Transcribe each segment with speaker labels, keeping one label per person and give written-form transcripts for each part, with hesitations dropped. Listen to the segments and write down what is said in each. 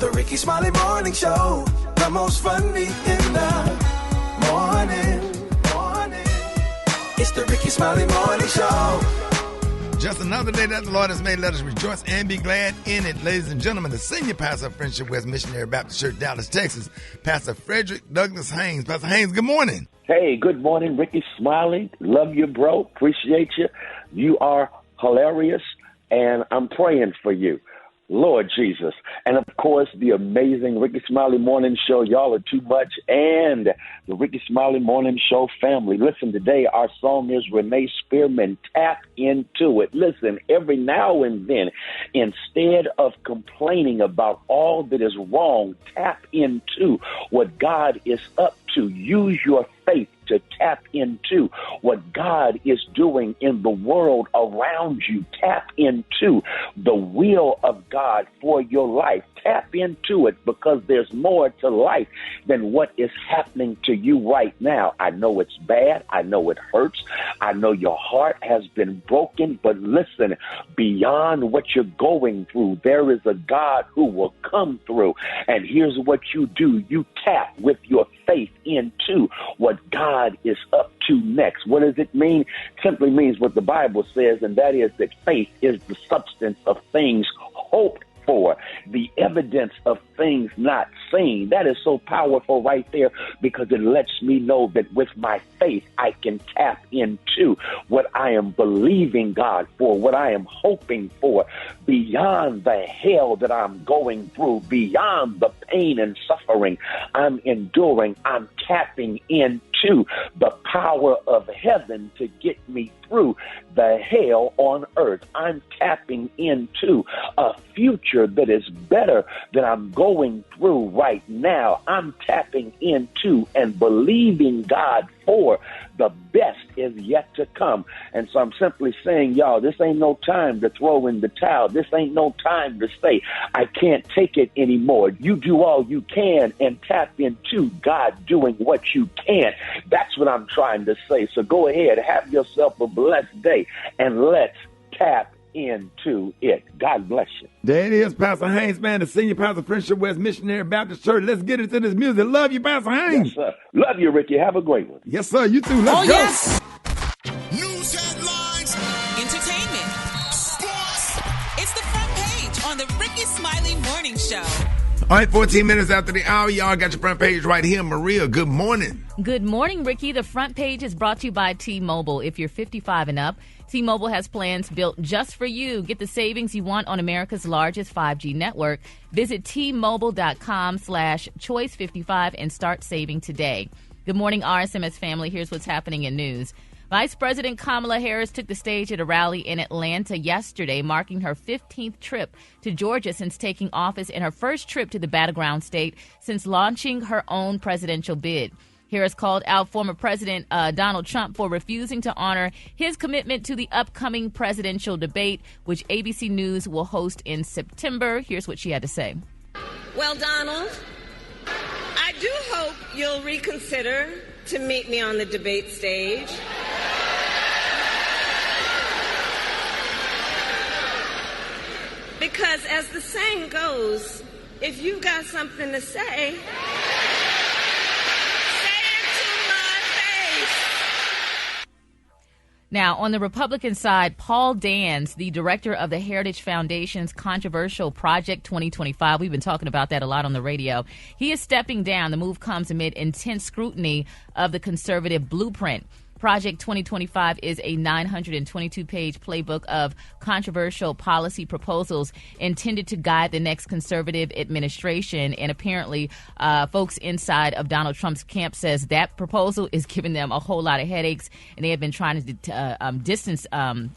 Speaker 1: the Rickey Smiley Morning Show. The most funny in the morning. It's the Rickey Smiley Morning Show.
Speaker 2: Just another day that the Lord has made. Let us rejoice and be glad in it. Ladies and gentlemen, the senior pastor of Friendship West Missionary Baptist Church, Dallas, Texas, Pastor Frederick Douglass Haynes. Pastor Haynes, good morning.
Speaker 3: Hey, good morning, Rickey Smiley. Love you, bro. Appreciate you. You are hilarious, and I'm praying for you. Lord Jesus. And, of course, the amazing Rickey Smiley Morning Show. Y'all are too much. And the Rickey Smiley Morning Show family. Listen, today our song is Renee Spearman, Tap Into It. Listen, every now and then, instead of complaining about all that is wrong, tap into what God is up to. Use your faith to tap into what God is doing in the world around you. Tap into the will of God for your life. Tap into it, because there's more to life than what is happening to you right now. I know it's bad. I know it hurts. I know your heart has been broken. But listen, beyond what you're going through, there is a God who will come through. And here's what you do. You tap with your faith into what God is up to next. What does it mean? Simply means what the Bible says, and that is that faith is the substance of things hoped for, the evidence of things not seen. That is so powerful right there, because it lets me know that with my faith, I can tap into what I am believing God for, what I am hoping for, beyond the hell that I'm going through, beyond the pain and suffering I'm enduring. I'm tapping into the power of heaven to get me through the hell on earth. I'm tapping into a future that is better than I'm going through right now. I'm tapping into and believing God for the best is yet to come. And so I'm simply saying, y'all, this ain't no time to throw in the towel. This ain't no time to say, I can't take it anymore. You do all you can and tap into God doing what you can. That's what I'm trying to say. So go ahead, have yourself a blessed day, and let's tap into it. God bless you.
Speaker 2: There it is, Pastor Haynes, man, the senior pastor of Friendship West Missionary Baptist Church. Let's get into this music. Love you, Pastor Haynes.
Speaker 3: Yes, sir. Love you, Ricky. Have a great one.
Speaker 2: Yes, sir. You too. Let's go.
Speaker 4: Yes.
Speaker 5: News headlines.
Speaker 4: Entertainment. Sports. It's the front page on the Rickey Smiley Morning Show.
Speaker 2: All right, 14 minutes after the hour, y'all got your front page right here. Maria, good morning.
Speaker 6: Good morning, Ricky. The front page is brought to you by T-Mobile. If you're 55 and up, T-Mobile has plans built just for you. Get the savings you want on America's largest 5G network. Visit T-Mobile.com/choice55 and start saving today. Good morning, RSMS family. Here's what's happening in news. Vice President Kamala Harris took the stage at a rally in Atlanta yesterday, marking her 15th trip to Georgia since taking office and her first trip to the battleground state since launching her own presidential bid. Harris called out former President Donald Trump for refusing to honor his commitment to the upcoming presidential debate, which ABC News will host in September. Here's what she had to say.
Speaker 7: Well, Donald, I do hope you'll reconsider to meet me on the debate stage. Because as the saying goes, if you've got something to say,
Speaker 6: Now, on the Republican side, Paul Dans, the director of the Heritage Foundation's controversial Project 2025, we've been talking about that a lot on the radio, he is stepping down. The move comes amid intense scrutiny of the conservative blueprint. Project 2025 is a 922-page playbook of controversial policy proposals intended to guide the next conservative administration. And apparently, folks inside of Donald Trump's camp says that proposal is giving them a whole lot of headaches, and they have been trying to distance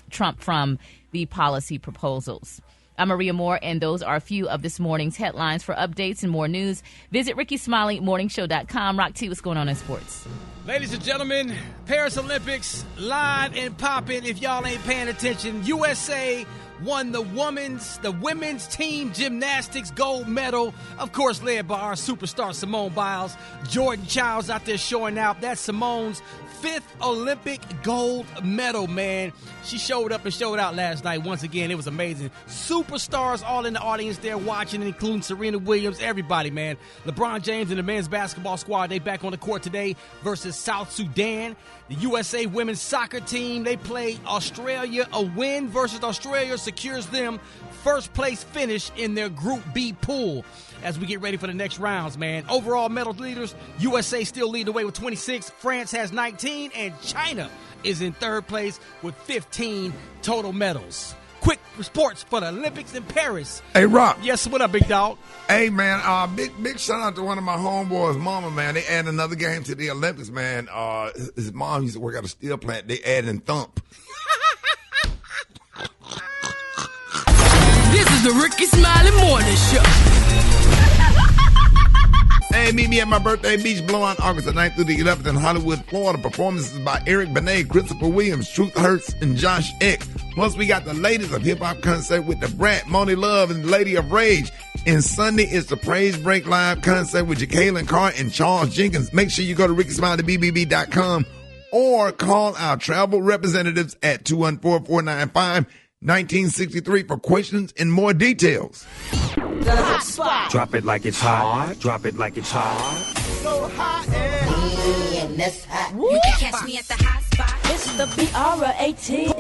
Speaker 6: Trump from the policy proposals. I'm Maria Moore, and those are a few of this morning's headlines. For updates and more news, visit RickeySmileyMorningShow.com. Rock T, what's going on in sports?
Speaker 8: Ladies and gentlemen, Paris Olympics, live and popping. If y'all ain't paying attention, USA won the women's team gymnastics gold medal, of course led by our superstar Simone Biles. Jordan Childs out there showing out. That's Simone's 5th Olympic gold medal, man. She showed up and showed out last night. Once again, it was amazing. Superstars all in the audience there watching, including Serena Williams, everybody, man. LeBron James and the men's basketball squad, they back on the court today versus South Sudan. The USA women's soccer team, they play Australia. A win versus Australia secures them first place finish in their Group B pool as we get ready for the next rounds, man. Overall medal leaders, USA still leading the way with 26. France has 19, and China is in third place with 15 total medals. Quick sports for the Olympics in Paris.
Speaker 2: Hey, Rock.
Speaker 8: Yes, what up, big dog?
Speaker 2: Hey, man, big shout out to one of my homeboys' mama, man. They added another game to the Olympics, man. His mom used to work at a steel plant. They added in thump.
Speaker 9: This is the Rickey Smiley Morning Show.
Speaker 2: Hey, meet me at my birthday beach blowout August the 9th through the 11th in Hollywood, Florida. Performances by Eric Benet, Christopher Williams, Truth Hurts, and Josh X. Plus, we got the latest of hip-hop concert with the Brat, Moni Love, and Lady of Rage. And Sunday is the Praise Break Live concert with Jekalyn Carr and Charles Jenkins. Make sure you go to RickySmileyBBB.com or call our travel representatives at 214-495-1963 for questions and more details.
Speaker 1: The hot spot.
Speaker 10: Drop it like it's hot. Drop it like it's hot.
Speaker 1: So hot and
Speaker 11: that's hot.
Speaker 4: You can catch me at the hot spot.
Speaker 11: It's the BR18.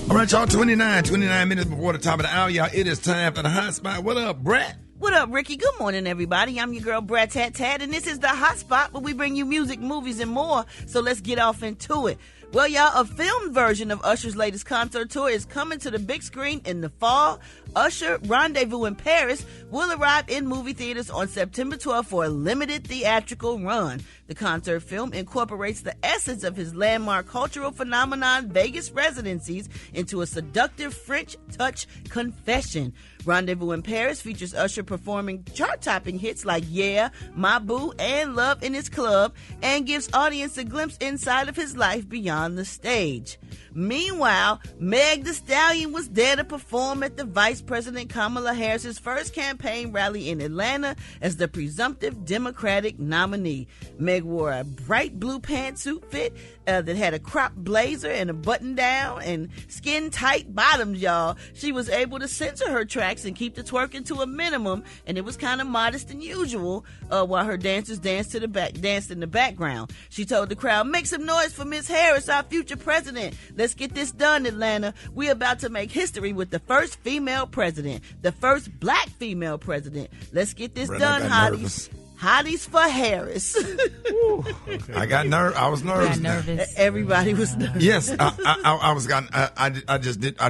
Speaker 2: All right, y'all, 29 minutes before the top of the hour, y'all. It is time for the hot spot. What up, Brett?
Speaker 12: What up, Ricky? Good morning, everybody. I'm your girl, Brat Tat Tat, and this is the hot spot where we bring you music, movies, and more. So let's get off into it. Well, y'all, a filmed version of Usher's latest concert tour is coming to the big screen in the fall. Usher Rendezvous in Paris will arrive in movie theaters on September 12th for a limited theatrical run. The concert film incorporates the essence of his landmark cultural phenomenon, Vegas residencies, into a seductive French touch confession. Rendezvous in Paris features Usher performing chart-topping hits like Yeah, My Boo, and Love in His Club, and gives audience a glimpse inside of his life beyond the stage. Meanwhile, Meg Thee Stallion was there to perform at the Vice President Kamala Harris's first campaign rally in Atlanta as the presumptive Democratic nominee. Meg wore a bright blue pantsuit fit that had a crop blazer and a button-down and skin-tight bottoms, y'all. She was able to censor her tracks and keep the twerking to a minimum, and it was kind of modest and usual while her dancers danced in the background. She told the crowd, "Make some noise for Miss Harris, our future president. Let's get this done, Atlanta. We're about to make history with the first female president, the first black female president. Let's get this done, hotties."
Speaker 2: Nervous.
Speaker 12: Hotties for Harris.
Speaker 2: Okay. I was nervous.
Speaker 12: Everybody was nervous.
Speaker 2: Yes, I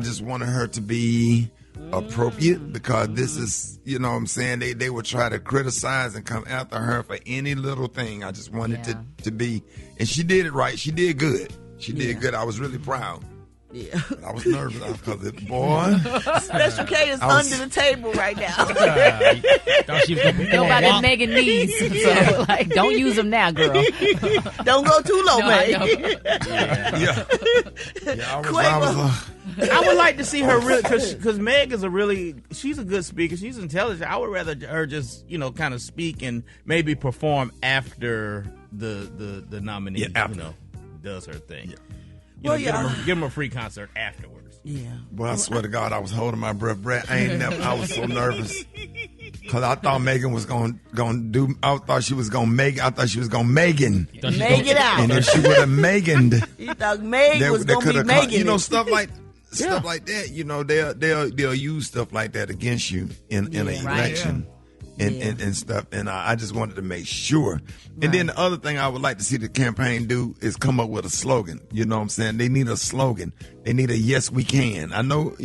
Speaker 2: just wanted her to be appropriate, because this is, you know what I'm saying, they would try to criticize and come after her for any little thing. I just wanted to be, and she did it right. She did good. She did good. I was really proud.
Speaker 12: Yeah.
Speaker 2: But I was nervous because boy.
Speaker 12: Special K is under the table right now.
Speaker 6: Nobody's Megan knees, so don't use them now, girl.
Speaker 12: Don't go too low, man.
Speaker 13: I would like to see her really, because Meg is she's a good speaker. She's intelligent. I would rather her just, kind of speak and maybe perform after the nominee, does her thing. Yeah. Give him a free concert afterwards.
Speaker 12: Yeah.
Speaker 2: Well, I swear to God, I was holding my breath. Brett, I was so nervous. Because I thought Megan was going to do, I thought she was going to make it out. And if she would have Meganed.
Speaker 12: You thought Meg was going to be Megan.
Speaker 2: Stuff like that, they'll use stuff like that against you in an election. And stuff, and I just wanted to make sure. And then the other thing I would like to see the campaign do is come up with a slogan. You know what I'm saying? They need a slogan. They need a "Yes, we can." I know,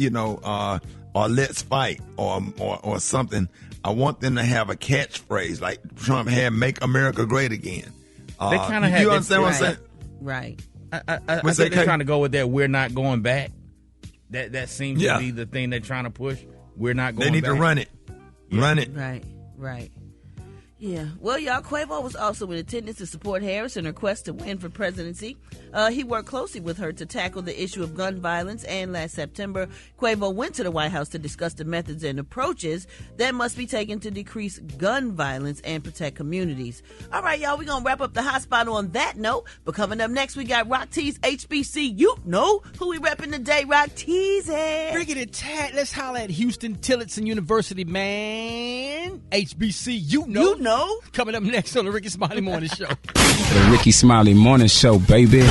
Speaker 2: or "Let's fight," or something. I want them to have a catchphrase like Trump had, "Make America Great Again."
Speaker 13: They kind of have.
Speaker 2: You understand what I'm saying?
Speaker 12: Right.
Speaker 13: I think they're trying to go with that. We're not going back. That seems to be the thing they're trying to push. We're not going back.
Speaker 2: They need to run it.
Speaker 12: Right. Yeah. Well, y'all, Quavo was also in attendance to support Harris in her quest to win for presidency. He worked closely with her to tackle the issue of gun violence, and last September, Quavo went to the White House to discuss the methods and approaches that must be taken to decrease gun violence and protect communities. All right, y'all, we're going to wrap up the hot spot on that note. But coming up next, we got Rock T's HBCU. You know who we repping today, Rock T's.
Speaker 8: Rickey the Tat, let's holler at Houston Tillotson University, man. HBCU, you know. Coming up next on the Rickey Smiley Morning Show.
Speaker 14: The Rickey Smiley Morning Show, baby.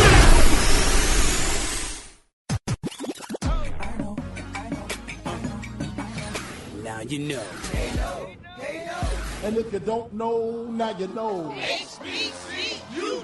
Speaker 9: Now you know.
Speaker 15: And if you don't know, now you know.
Speaker 8: HBCU.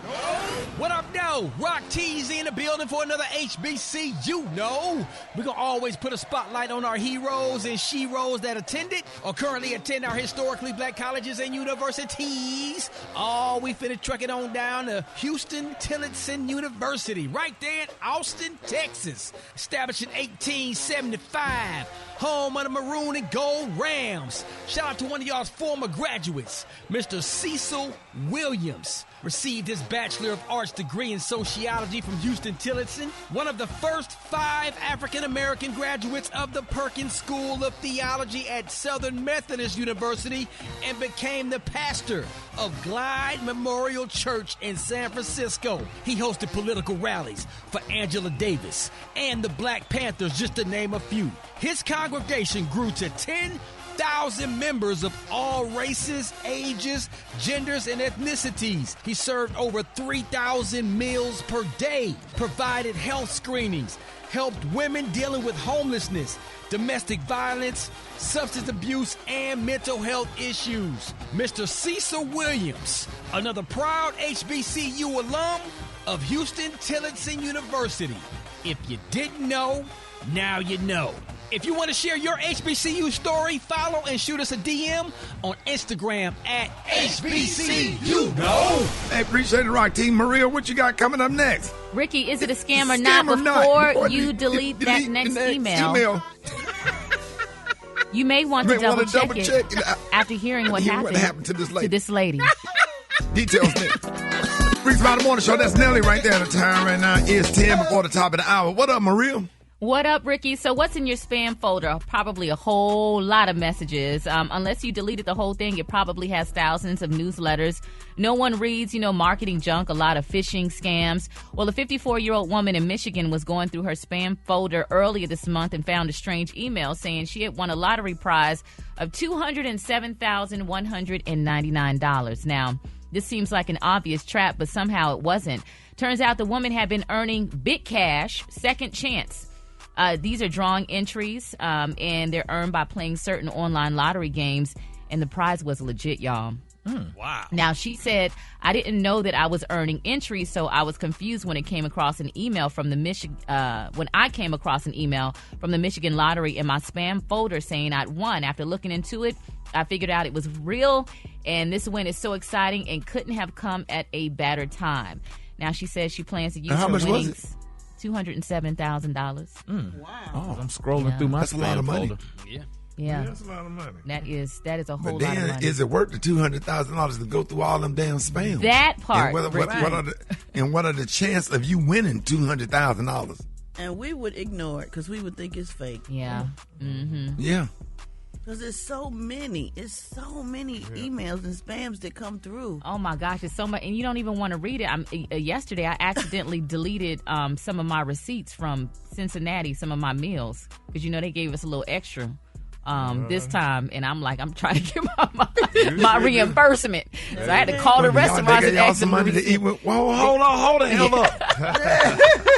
Speaker 8: What up, though? Rock T's in the building for another HBCU. We're going to always put a spotlight on our heroes and sheroes that attended or currently attend our historically black colleges and universities. Oh, we finna truck it on down to Houston Tillotson University, right there in Austin, Texas. Established in 1875. Home of the Maroon and Gold Rams. Shout out to one of y'all's former graduates, Mr. Cecil Williams. Received his Bachelor of Arts degree in Sociology from Houston Tillotson, one of the first 5 African-American graduates of the Perkins School of Theology at Southern Methodist University, and became the pastor of Glide Memorial Church in San Francisco. He hosted political rallies for Angela Davis and the Black Panthers, just to name a few. His congregation grew to 10,000 members of all races, ages, genders, and ethnicities. He served over 3,000 meals per day, provided health screenings, helped women dealing with homelessness, domestic violence, substance abuse, and mental health issues. Mr. Cecil Williams, another proud HBCU alum of Houston Tillotson University. If you didn't know, now you know. If you want to share your HBCU story, follow and shoot us a DM on Instagram at HBCU.
Speaker 2: Hey, appreciate it, Rock Team. Maria, what you got coming up next?
Speaker 6: Rickey, is it a scam or not? Before you delete that next email. You may want to double check it after hearing what happened
Speaker 2: to this lady.
Speaker 6: Details
Speaker 2: next. Rickey Smiley Morning Show. That's Nelly right there. The time right now is 10 before the top of the hour. What up, Maria?
Speaker 6: What up, Rickey? So what's in your spam folder? Probably a whole lot of messages. Unless you deleted the whole thing, it probably has thousands of newsletters. No one reads, marketing junk, a lot of phishing scams. Well, a 54-year-old woman in Michigan was going through her spam folder earlier this month and found a strange email saying she had won a lottery prize of $207,199. Now, this seems like an obvious trap, but somehow it wasn't. Turns out the woman had been earning big cash, second chance. These are drawing entries, and they're earned by playing certain online lottery games, and the prize was legit, y'all.
Speaker 8: Wow.
Speaker 6: Now, she said, I didn't know that I was earning entries, so I was confused when it came across an email from the when I came across an email from the Michigan Lottery in my spam folder saying I'd won. After looking into it, I figured out it was real, and this win is so exciting and couldn't have come at a better time. Now, she says she plans to use her winnings. $207,000.
Speaker 13: Wow. Oh, I'm scrolling through my
Speaker 2: That's a lot of money.
Speaker 13: folder.
Speaker 6: Yeah.
Speaker 15: That's a lot of money.
Speaker 6: That is a whole
Speaker 2: But
Speaker 6: lot of
Speaker 2: then,
Speaker 6: money.
Speaker 2: is it worth the $200,000 to go through all them damn spams?
Speaker 6: That part.
Speaker 2: And what are the chances of you winning $200,000?
Speaker 12: And we would ignore it because we would think it's fake.
Speaker 6: Yeah. Mm-hmm.
Speaker 2: Yeah.
Speaker 12: Because it's so many emails and spams that come through.
Speaker 6: Oh my gosh, it's so much, and you don't even want to read it. Yesterday, I accidentally deleted some of my receipts from Cincinnati, some of my meals, because they gave us a little extra this time, and I'm trying to get my reimbursement. So I had to call the restaurant and ask them
Speaker 2: money to eat with. Whoa, hold the hell up.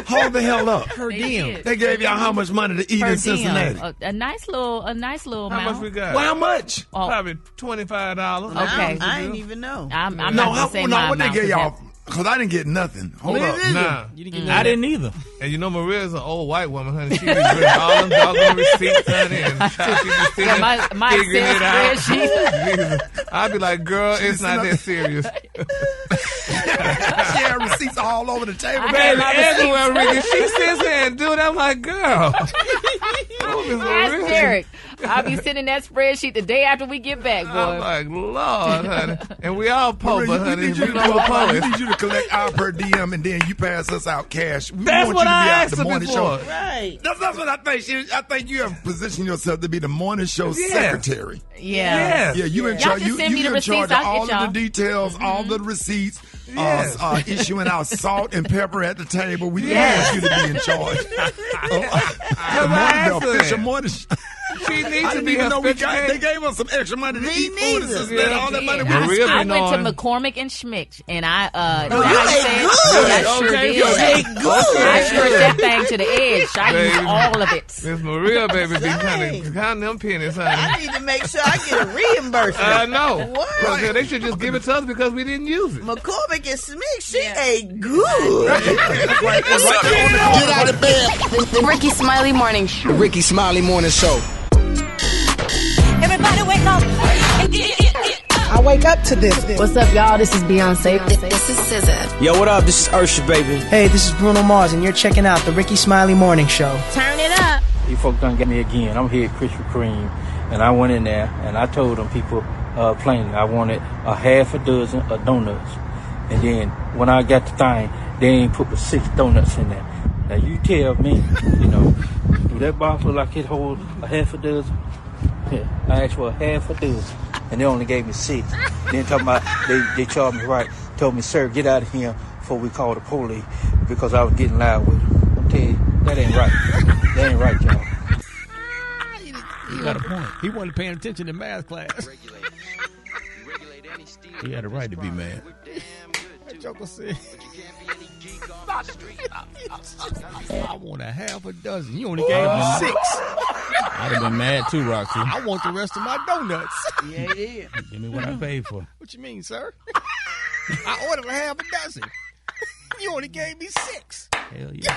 Speaker 2: Hold the hell up.
Speaker 6: Per diem.
Speaker 2: They gave y'all how much money to eat in Cincinnati?
Speaker 6: A nice little amount.
Speaker 15: How much we got?
Speaker 2: Well, how much?
Speaker 15: Probably $25.
Speaker 6: Okay.
Speaker 12: I ain't even know.
Speaker 6: I'm not gonna say my
Speaker 2: what
Speaker 6: amount,
Speaker 2: they gave y'all? Because I didn't get nothing. Hold up.
Speaker 15: Nah.
Speaker 8: You didn't get
Speaker 13: I didn't either.
Speaker 15: And Maria's an old white woman, honey. She be reading all them doggone receipts, honey. And she be sitting
Speaker 6: my
Speaker 15: figuring it out.
Speaker 6: spreadsheet.
Speaker 15: I'd be like, girl, it's not that serious.
Speaker 2: She had receipts all over the table.
Speaker 15: Baby, everywhere, Rickey. She sits there and do it. I'm like, girl.
Speaker 6: Ask Derek. I'll be sending that spreadsheet the day after we get back, boy.
Speaker 15: I'm like, Lord, honey. And we all poor, but honey,
Speaker 2: we need you to collect our per diem, and then you pass us out cash.
Speaker 15: That's what I asked her before.
Speaker 12: Right.
Speaker 2: That's what I think. I think you have positioned yourself to be the morning show secretary.
Speaker 6: Yeah.
Speaker 2: Yeah, you in charge. You in charge of all of the details, all the receipts. Issuing out salt and pepper at the table. We want you to be in charge. The official morning show.
Speaker 15: She needs to be
Speaker 2: they gave us some extra money to eat food and spend all that money.
Speaker 6: I went to McCormick and Schmick, and I stretched that thing to the edge. I used all of it.
Speaker 15: Miss Maria, baby, be counting them pennies, honey.
Speaker 12: I need to make sure I get a reimbursement.
Speaker 15: I know.
Speaker 12: What?
Speaker 15: Right. They should just give it to us because we didn't use it.
Speaker 12: McCormick and Schmick, she ate good.
Speaker 5: Get out of bed.
Speaker 16: Rickey Smiley Morning Show.
Speaker 10: Rickey Smiley Morning Show.
Speaker 11: Everybody wake up. I wake up to this.
Speaker 16: What's up, y'all? This is Beyonce. This is SZA.
Speaker 10: Yo, what up? This is Usher, baby.
Speaker 11: Hey, this is Bruno Mars, and you're checking out the Rickey Smiley Morning Show.
Speaker 16: Turn it up.
Speaker 17: You folks done get me again. I'm here at Krispy Kreme, and I went in there, and I told them people plainly I wanted a half a dozen of donuts. And then when I got the thing, they ain't put but 6 donuts in there. Now you tell me, do that box look like it holds a half a dozen? Yeah, I asked for a half a dozen, and they only gave me 6. Then talking about they charged me right. Told me, sir, get out of here before we call the police because I was getting loud with them. I tell you, that ain't right. That ain't right, y'all.
Speaker 8: He got a point. He wasn't paying attention in math class.
Speaker 13: He had a right to be mad.
Speaker 8: That joker said, I want a half a dozen. You only gave me 6.
Speaker 13: I'd have been mad too, Roxy.
Speaker 8: I want the rest of my donuts.
Speaker 12: Yeah, it is.
Speaker 13: Give me what I paid for.
Speaker 8: What you mean, sir? I ordered a half a dozen. You only gave me 6.
Speaker 13: Hell yeah.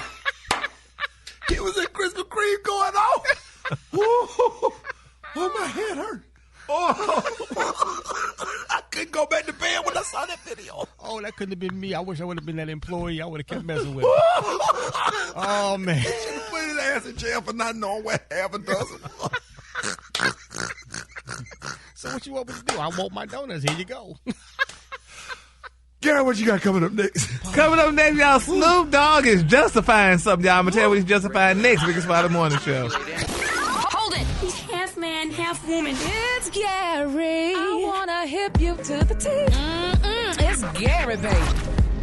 Speaker 2: It was a Krispy Kreme going on. Oh, my head hurt. Oh, I couldn't go back to bed when I saw that video.
Speaker 8: Oh, that couldn't have been me. I wish I would have been that employee. I would have kept messing with him. Oh, man.
Speaker 2: He should have put his ass in jail for not knowing what half a dozen was.
Speaker 8: So what you want me to do? I want my donuts. Here you go.
Speaker 2: Gary, what you got coming up next?
Speaker 15: Coming up next, y'all, Snoop Dogg is justifying something, y'all. I'm going to tell you what he's justifying next. Rickey Smiley Morning Show.
Speaker 16: Hold it.
Speaker 11: He's half man, half woman.
Speaker 16: It's Gary. I want to hip you to the teeth. It's Gary, baby.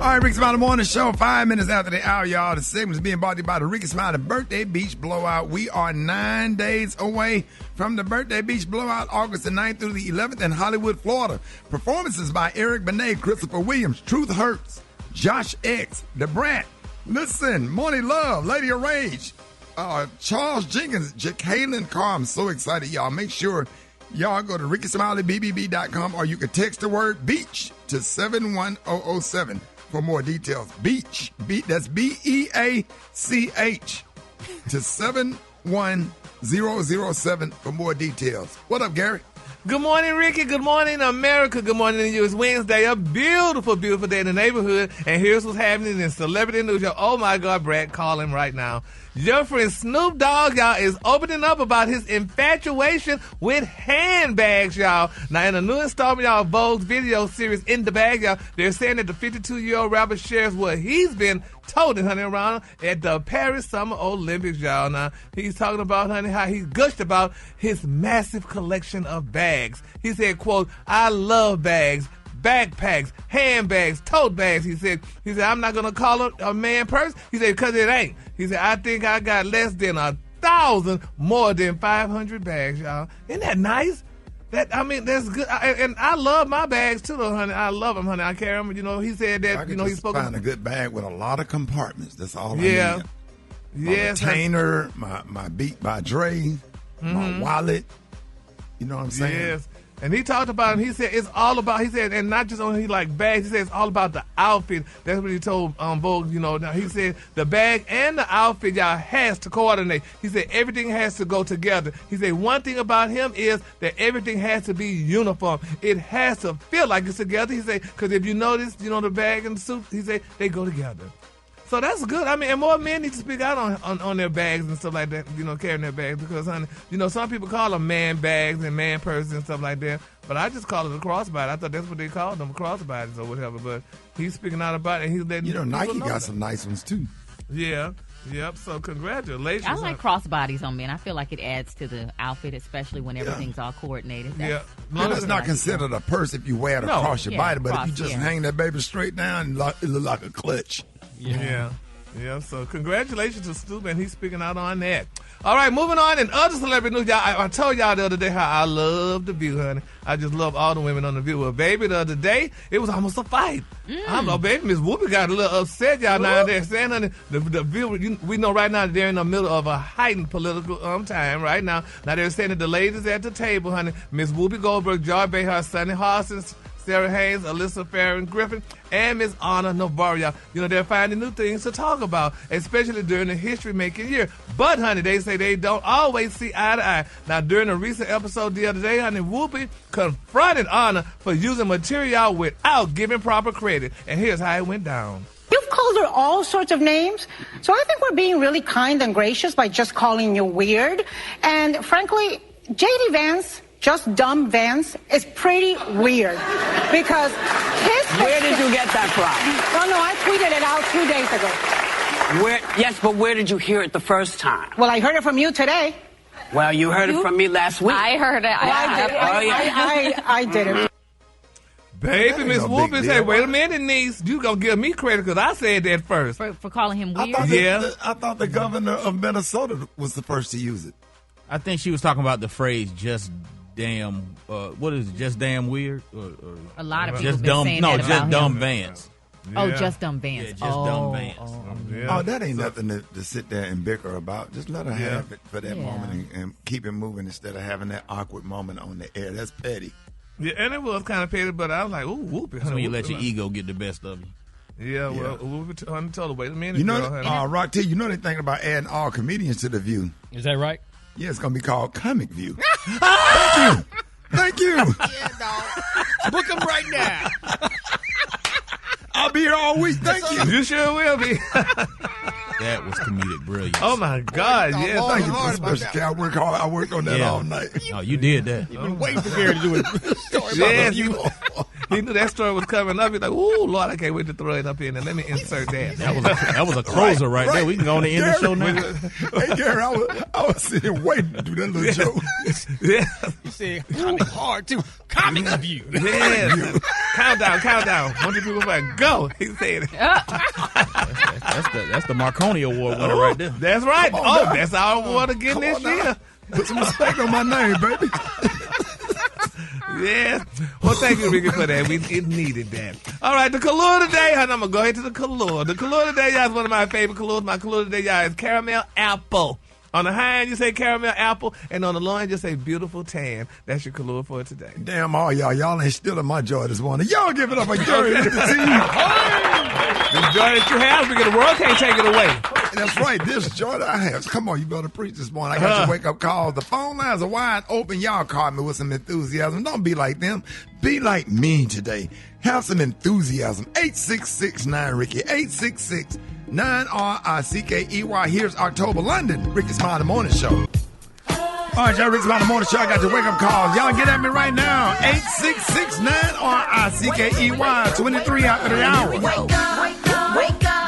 Speaker 2: All right, Rickey Smiley Morning Show, 5 minutes after the hour, y'all. The segment is being brought to you by the Rickey Smiley Birthday Beach Blowout. We are 9 days away from the Birthday Beach Blowout, August the 9th through the 11th in Hollywood, Florida. Performances by Eric Benet, Christopher Williams, Truth Hurts, Josh X, The Brat, Listen, Money Love, Lady of Rage, Charles Jenkins, Jekalyn Carr. I'm so excited, y'all. Make sure y'all go to RickySmileyBBB.com or you can text the word BEACH to 71007 for more details. BEACH, that's BEACH to 71007 for more details. What up, Gary?
Speaker 15: Good morning, Ricky. Good morning, America. Good morning to you. It's Wednesday, a beautiful, beautiful day in the neighborhood. And here's what's happening in celebrity news. Oh, my God, Brad, call him right now. Your friend Snoop Dogg, y'all, is opening up about his infatuation with handbags, y'all. Now, in a new installment, y'all, Vogue's video series, In the Bag, y'all, they're saying that the 52-year-old rapper shares what he's been toting, honey, around at the Paris Summer Olympics, y'all. Now, he's talking about, honey, how he gushed about his massive collection of bags. He said, quote, I love bags. Backpacks, handbags, tote bags. He said, I'm not going to call it a man purse. He said, because it ain't. He said, I think I got less than 1,000 more than 500 bags, y'all. Isn't that nice? That's good. And I love my bags, too, though, honey. I love them, honey. I carry them. He said that, he spoke.
Speaker 2: Find a good bag with a lot of compartments. That's all I
Speaker 15: need.
Speaker 2: My retainer, my beat by Dre, my wallet. You know what I'm saying?
Speaker 15: Yes. And he talked about it. He said it's all about. He said, and not just only like bags. He said it's all about the outfit. That's what he told Vogue. Now he said the bag and the outfit, y'all, has to coordinate. He said everything has to go together. He said one thing about him is that everything has to be uniform. It has to feel like it's together. He said because if you notice, the bag and the suit, he said they go together. So that's good. I mean, and more men need to speak out on their bags and stuff like that, carrying their bags. Because, honey, some people call them man bags and man purses and stuff like that. But I just call it a crossbody. I thought that's what they called them, crossbodies or whatever. But he's speaking out about it. And he's letting
Speaker 2: Nike got some nice ones, too.
Speaker 15: Yeah. Yep. So congratulations.
Speaker 6: I like crossbodies on men. I feel like it adds to the outfit, especially when everything's all coordinated.
Speaker 2: That's not considered a purse if you wear it across your body. But if you just hang that baby straight down, it look like a clutch.
Speaker 15: Yeah. So congratulations to Snoop, and he's speaking out on that. All right, moving on. In other celebrity news, y'all, I told y'all the other day how I love The View, honey. I just love all the women on The View. Well, baby, the other day, it was almost a fight. I don't know, baby, Miss Whoopi got a little upset, y'all, now they're saying, honey, the View, we know right now that they're in the middle of a heightened political time right now. Now, they're saying that the ladies at the table, honey, Miss Whoopi Goldberg, Joy Behar, Sunny Hawkins, Sarah Hayes, Alyssa Farron Griffin, and Miss Anna Novaria. They're finding new things to talk about, especially during the history-making year. But, honey, they say they don't always see eye to eye. Now, during a recent episode the other day, honey, Whoopi confronted Anna for using material without giving proper credit. And here's how it went down.
Speaker 18: You've called her all sorts of names, so I think we're being really kind and gracious by just calling you weird. And, frankly, J.D. Vance, just dumb Vance, is pretty weird because
Speaker 9: Where did you get that from?
Speaker 18: Well, no, I tweeted it out 2 days ago.
Speaker 9: Yes, but where did you hear it the first time?
Speaker 18: Well, I heard it from you today.
Speaker 9: Well, you heard it from me last week.
Speaker 6: I heard it.
Speaker 18: I did it.
Speaker 15: Baby, Miss Whoopi said, wait a minute, niece. You going to give me credit because I said that first.
Speaker 6: For calling him weird?
Speaker 2: I thought the governor of Minnesota was the first to use it.
Speaker 13: I think she was talking about the phrase just damn, what is it, just damn weird?
Speaker 6: A lot of people
Speaker 13: just
Speaker 6: been
Speaker 13: dumb,
Speaker 6: saying
Speaker 13: no,
Speaker 6: that
Speaker 13: just
Speaker 6: about
Speaker 13: dumb
Speaker 6: him.
Speaker 13: Vance.
Speaker 6: Oh, just dumb Vance.
Speaker 13: Yeah, just dumb Vance.
Speaker 2: Oh, that ain't nothing to sit there and bicker about. Just let her have it for that moment and keep it moving instead of having that awkward moment on the air. That's petty.
Speaker 15: Yeah, and it was kind of petty, but I was like, ooh, Whoopi.
Speaker 13: That's when you let your ego get the best of you.
Speaker 15: Yeah, well, Whoopi told her, wait a minute.
Speaker 2: Rock T, they're thinking about adding all comedians to The View.
Speaker 8: Is that right?
Speaker 2: Yeah, it's going to be called Comic View. Thank you.
Speaker 8: Yeah, dog. Book them right now.
Speaker 2: I'll be here all week. Thank you.
Speaker 15: You sure will be.
Speaker 13: That was comedic brilliance.
Speaker 15: Oh, my God. Yeah,
Speaker 2: thank you for special care. I worked on that all night.
Speaker 13: Oh, you did that.
Speaker 8: You've been waiting for Gary to do a story about you.
Speaker 15: He knew that story was coming up. He's like, ooh, Lord, I can't wait to throw it up in there. Let me insert that.
Speaker 13: That was a closer right there. We can go on the end of the show now.
Speaker 2: Hey, Gary, I was sitting waiting to do that little joke.
Speaker 15: Yeah.
Speaker 8: You said comic hard, too. Comic View.
Speaker 15: Yeah. Countdown. 100 people back. Go. He said it.
Speaker 13: That's the Marconi Award winner right there.
Speaker 15: That's right. That's our award again this year.
Speaker 2: Put some respect on my name, baby.
Speaker 15: Yeah. Well, thank you, Ricky, for that. It needed that. All right, the color today, honey, I'm going to go ahead to the color. The color today, y'all, is one of my favorite colors. My color today, y'all, is caramel apple. On the high end, you say caramel apple, and on the low end, you say beautiful tan. That's your color for today.
Speaker 2: Damn all y'all. Y'all ain't stealing my joy this morning. Y'all give it up for Gary with the team.
Speaker 15: The joy that you have, because the world can't take it away.
Speaker 2: That's right. This joy that I have. Come on, you better preach this morning. I got your wake-up calls. The phone lines are wide open. Y'all caught me with some enthusiasm. Don't be like them. Be like me today. Have some enthusiasm. 866-9-RICKY. 866-9-RICKEY. Here's October, London. Rickey Smiley Morning Show. All right, y'all, Rickey Smiley Morning Show. I got your wake-up calls. Y'all get at me right now. 866-9-RICKEY. 23 after the hour.
Speaker 19: Wake up.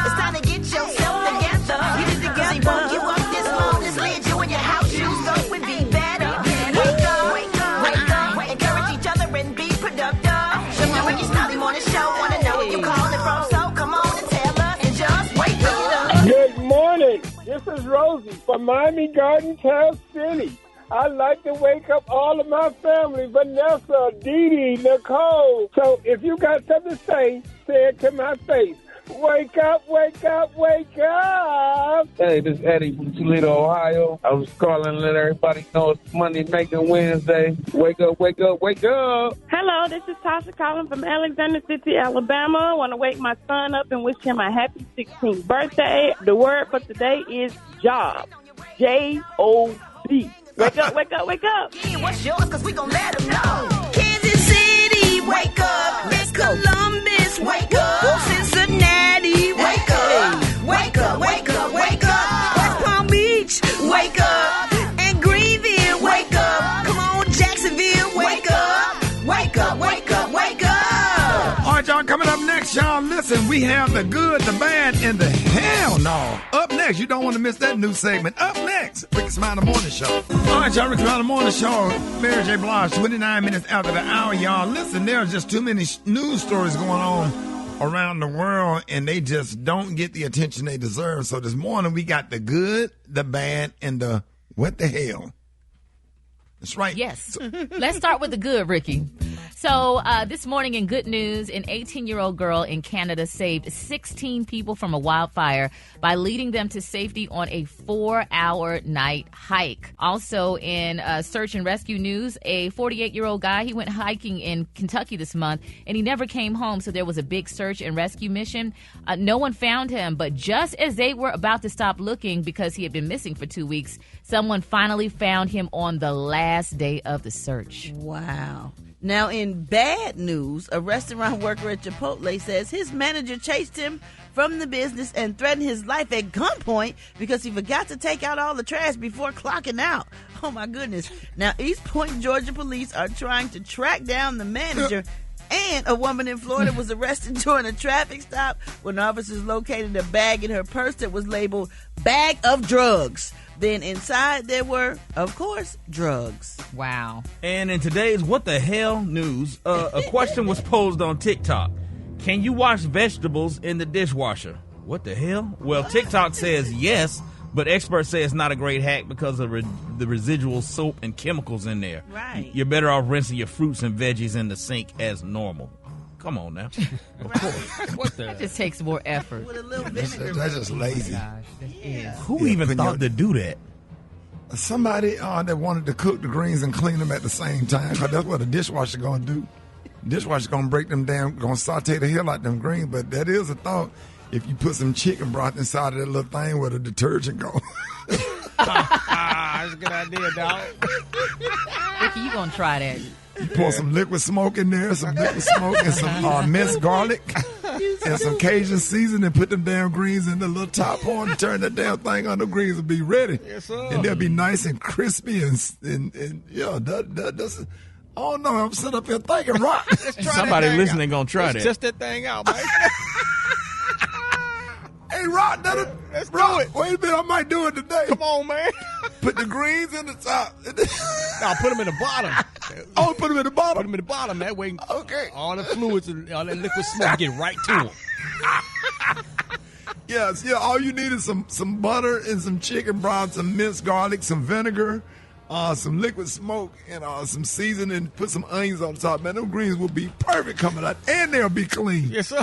Speaker 19: It's time to get yourself together. You need to get woke you up this morning. Slid you in your house shoes, so it would be better. Wake up. Encourage each other and be productive. Show the Rickey Smiley Morning Show. Wanna know where you calling from, so come on and tell us and just wake up.
Speaker 20: Good morning. This is Rosie from Miami Garden Town City. I'd like to wake up all of my family, Vanessa, Dee Dee, Nicole. So if you got something to say it to my face. Wake up, wake up, wake up.
Speaker 21: Hey, this is Eddie from Toledo, Ohio. I was calling to let everybody know it's Monday Making Wednesday. Wake up, wake up, wake up.
Speaker 22: Hello, this is Tasha calling from Alexander City, Alabama. I want to wake my son up and wish him a happy 16th birthday. The word for today is job. J-O-B. Wake up, wake up, wake up.
Speaker 19: Yeah, what's yours? Because we going to let them know. Kansas City, wake up. Miss Columbus, wake up. Cincinnati, wake up.
Speaker 2: Listen, we have the good, the bad, and the hell no. Up next, you don't want to miss that new segment. Up next, Rickey Smiley Morning Show. All right, y'all, Rickey Smiley Morning Show. Mary J. Blige, 29 minutes after the hour, y'all. Listen, there are just too many news stories going on around the world, and they just don't get the attention they deserve. So this morning, we got the good, the bad, and the what the hell. That's right.
Speaker 6: Yes. Let's start with the good, Ricky. So this morning in good news, an 18-year-old girl in Canada saved 16 people from a wildfire by leading them to safety on a 4-hour night hike. Also in search and rescue news, a 48-year-old guy, he went hiking in Kentucky this month, and he never came home, so there was a big search and rescue mission. No one found him, but just as they were about to stop looking because he had been missing for 2 weeks, someone finally found him on the last day of the search.
Speaker 12: Wow. Now, in bad news, a restaurant worker at Chipotle says his manager chased him from the business and threatened his life at gunpoint because he forgot to take out all the trash before clocking out. Oh, my goodness. Now, East Point, Georgia police are trying to track down the manager. And a woman in Florida was arrested during a traffic stop when officers located a bag in her purse that was labeled bag of drugs. Then inside there were, of course, drugs.
Speaker 6: Wow.
Speaker 13: And in today's What the Hell news, a question was posed on TikTok. Can you wash vegetables in the dishwasher? What the hell? Well, TikTok says yes, but experts say it's not a great hack because of the residual soap and chemicals in there.
Speaker 12: Right.
Speaker 13: You're better off rinsing your fruits and veggies in the sink as normal. Come on now. Of course.
Speaker 6: What the? That just takes more effort.
Speaker 12: With a little vinegar.
Speaker 2: That's just lazy.
Speaker 6: Gosh, that is.
Speaker 13: Who even thought to do that?
Speaker 2: Somebody that wanted to cook the greens and clean them at the same time, because that's what a dishwasher going to do. Dishwasher going to break them down, going to saute the hell out them greens, but that is a thought. If you put some chicken broth inside of that little thing where the detergent goes.
Speaker 8: That's a good idea, dog.
Speaker 6: Ricky, you going to try that.
Speaker 2: You pour some liquid smoke in there, some liquid smoke and some minced garlic and some Cajun seasoning, and put them damn greens in the little top horn and turn that damn thing on. The greens will be ready.
Speaker 8: Yes, sir.
Speaker 2: And they'll be nice and crispy and yeah, that's, oh no, I'm sitting up here thinking, right?
Speaker 13: Somebody listening going to try that.
Speaker 8: Test that thing out, man.
Speaker 2: Hey, Rock,
Speaker 8: let's do it.
Speaker 2: Wait a minute, I might do it today.
Speaker 8: Come on, man.
Speaker 2: Put the greens in the top.
Speaker 8: No, put them in the bottom.
Speaker 2: Oh, put them in the bottom.
Speaker 8: Put them in the bottom. That way,
Speaker 2: okay,
Speaker 8: all the fluids and all that liquid smoke get right to them.
Speaker 2: Yes, yeah. All you need is some butter and some chicken broth, some minced garlic, some vinegar, some liquid smoke, and some seasoning. Put some onions on top. Man, them greens will be perfect coming out, and they'll be clean.
Speaker 8: Yes, sir.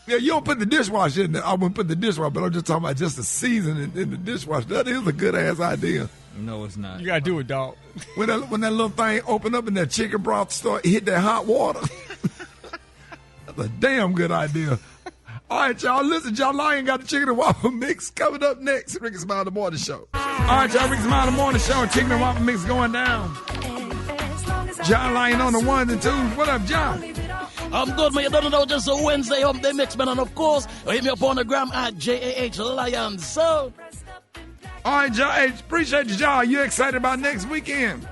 Speaker 2: Yeah, you don't put the dishwasher in there. I wouldn't put the dishwasher, but I'm just talking about just the seasoning in the dishwasher. That is a good-ass idea.
Speaker 13: No, it's not.
Speaker 8: You got to do it, dog.
Speaker 2: When that little thing open up and that chicken broth start hit that hot water. That's a damn good idea. All right, y'all, listen, John Lyon got the chicken and waffle mix coming up next. Rickey Smiley Morning Show. All right, y'all, Rickey Smiley Morning Show. Chicken and waffle mix going down. John Lyon on the ones and twos. What up, John?
Speaker 3: I'm good, man. You don't know, just a Wednesday home day mix, man. And of course, hit me up on the gram at JAH Lions. So,
Speaker 2: all right, John. Hey, appreciate you, John. You excited about next weekend?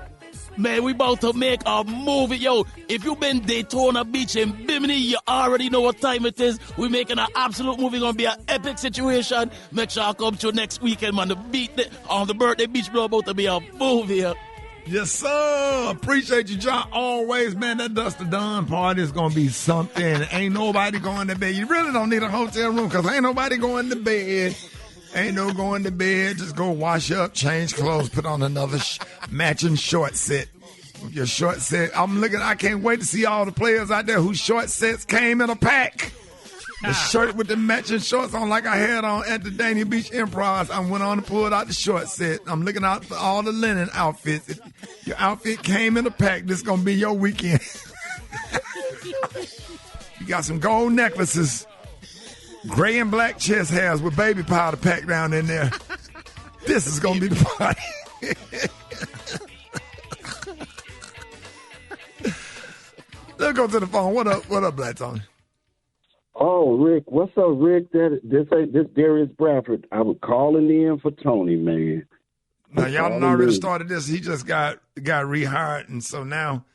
Speaker 3: Man, we about to make a movie. Yo, if you've been Daytona Beach in Bimini, you already know what time it is. We're making an absolute movie. Gonna be an epic situation. Make sure I come to next weekend, man. On the birthday beach, bro, about to be a movie.
Speaker 2: Yes, sir. Appreciate you, John. Always, man, that Dust to Dawn party is going to be something. Ain't nobody going to bed. You really don't need a hotel room because ain't nobody going to bed. Ain't no going to bed. Just go wash up, change clothes, put on another matching short set. With your short set, I can't wait to see all the players out there whose short sets came in a pack. The shirt with the matching shorts on like I had on at the Dania Beach Improv. I went on and pulled out the short set. I'm looking out for all the linen outfits. If your outfit came in a pack, this is going to be your weekend. You got some gold necklaces, gray and black chest hairs with baby powder packed down in there. This is going to be the party. Let's go to the phone. What up, Black Tony?
Speaker 21: Oh, Rick, what's up, Rick? This Darius Bradford. I was calling in for Tony, man.
Speaker 2: Now, y'all done already started this. He just got rehired, and so now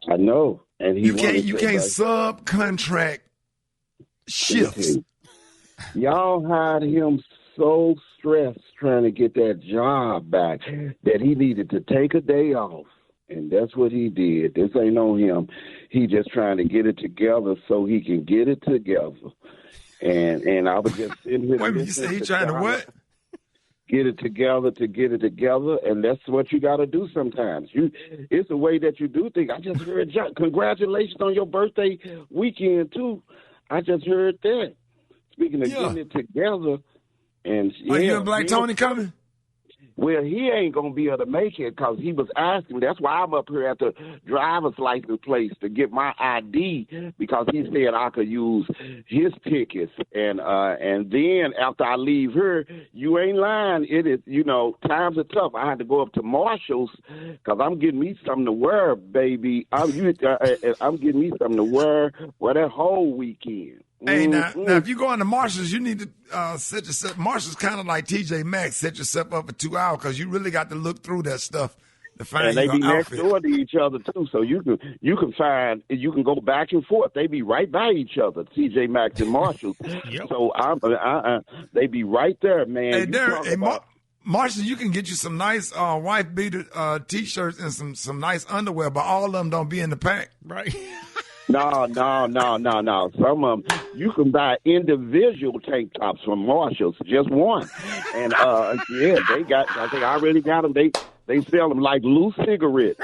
Speaker 21: I know. And
Speaker 2: you can't subcontract shifts.
Speaker 21: Y'all had him so stressed trying to get that job back that he needed to take a day off. And that's what he did. This ain't on him. He just trying to get it together so he can get it together. And I was just sitting here.
Speaker 2: Wait a minute, you say he trying to what?
Speaker 21: Get it together to get it together, and that's what you got to do sometimes. It's a way that you do things. I just heard, congratulations on your birthday weekend, too. I just heard that. Speaking of getting it together. And
Speaker 2: Are you and Black Tony coming?
Speaker 21: Well, he ain't going to be able to make it because he was asking. That's why I'm up here at the driver's license place to get my ID because he said I could use his tickets. And then after I leave here, you ain't lying. It is, times are tough. I had to go up to Marshall's because I'm getting me something to wear, baby. I'm getting me something to wear that whole weekend.
Speaker 2: Hey, now, if you go into Marshall's, you need to set yourself. Marshall's kind of like TJ Maxx. Set yourself up for 2 hours because you really got to look through that stuff to find
Speaker 21: and they be
Speaker 2: outfit.
Speaker 21: next door to each other too, so you can go back and forth. They be right by each other, TJ Maxx and Marshall's. Yep. So they be right there, man.
Speaker 2: Hey, Darren, Marshall, you can get you some nice wife beater T-shirts and some nice underwear, but all of them don't be in the pack,
Speaker 3: right?
Speaker 21: No. Some of them, you can buy individual tank tops from Marshall's, just one. And, they got, I think I already got them. They sell them like loose cigarettes.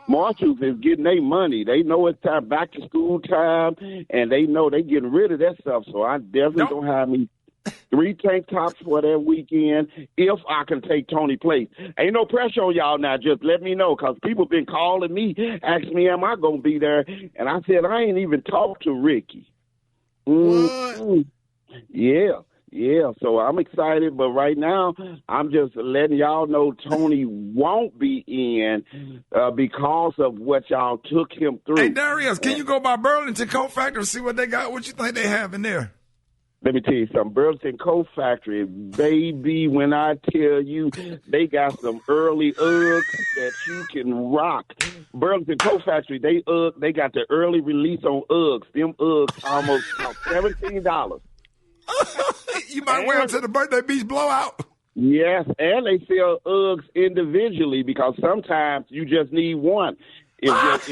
Speaker 21: Marshall's is getting their money. They know it's time, back to school time, and they know they getting rid of that stuff. So I definitely don't have me 3 tank tops for that weekend if I can take Tony place. Ain't no pressure on y'all now. Just let me know because people been calling me, asking me, am I going to be there? And I said, I ain't even talked to Ricky.
Speaker 2: What?
Speaker 21: Yeah. So I'm excited, but right now I'm just letting y'all know Tony won't be in because of what y'all took him through.
Speaker 2: Hey, Darius, can you go by Burlington Coat Factory and see what they got? What you think they have in there?
Speaker 21: Let me tell you something. Burlington Coat Factory, baby, when I tell you they got some early Uggs that you can rock. Burlington Coat Factory, they got the early release on Uggs. Them Uggs almost cost $17.
Speaker 2: You might wear them to the birthday beach blowout.
Speaker 21: Yes, and they sell Uggs individually because sometimes you just need one. Because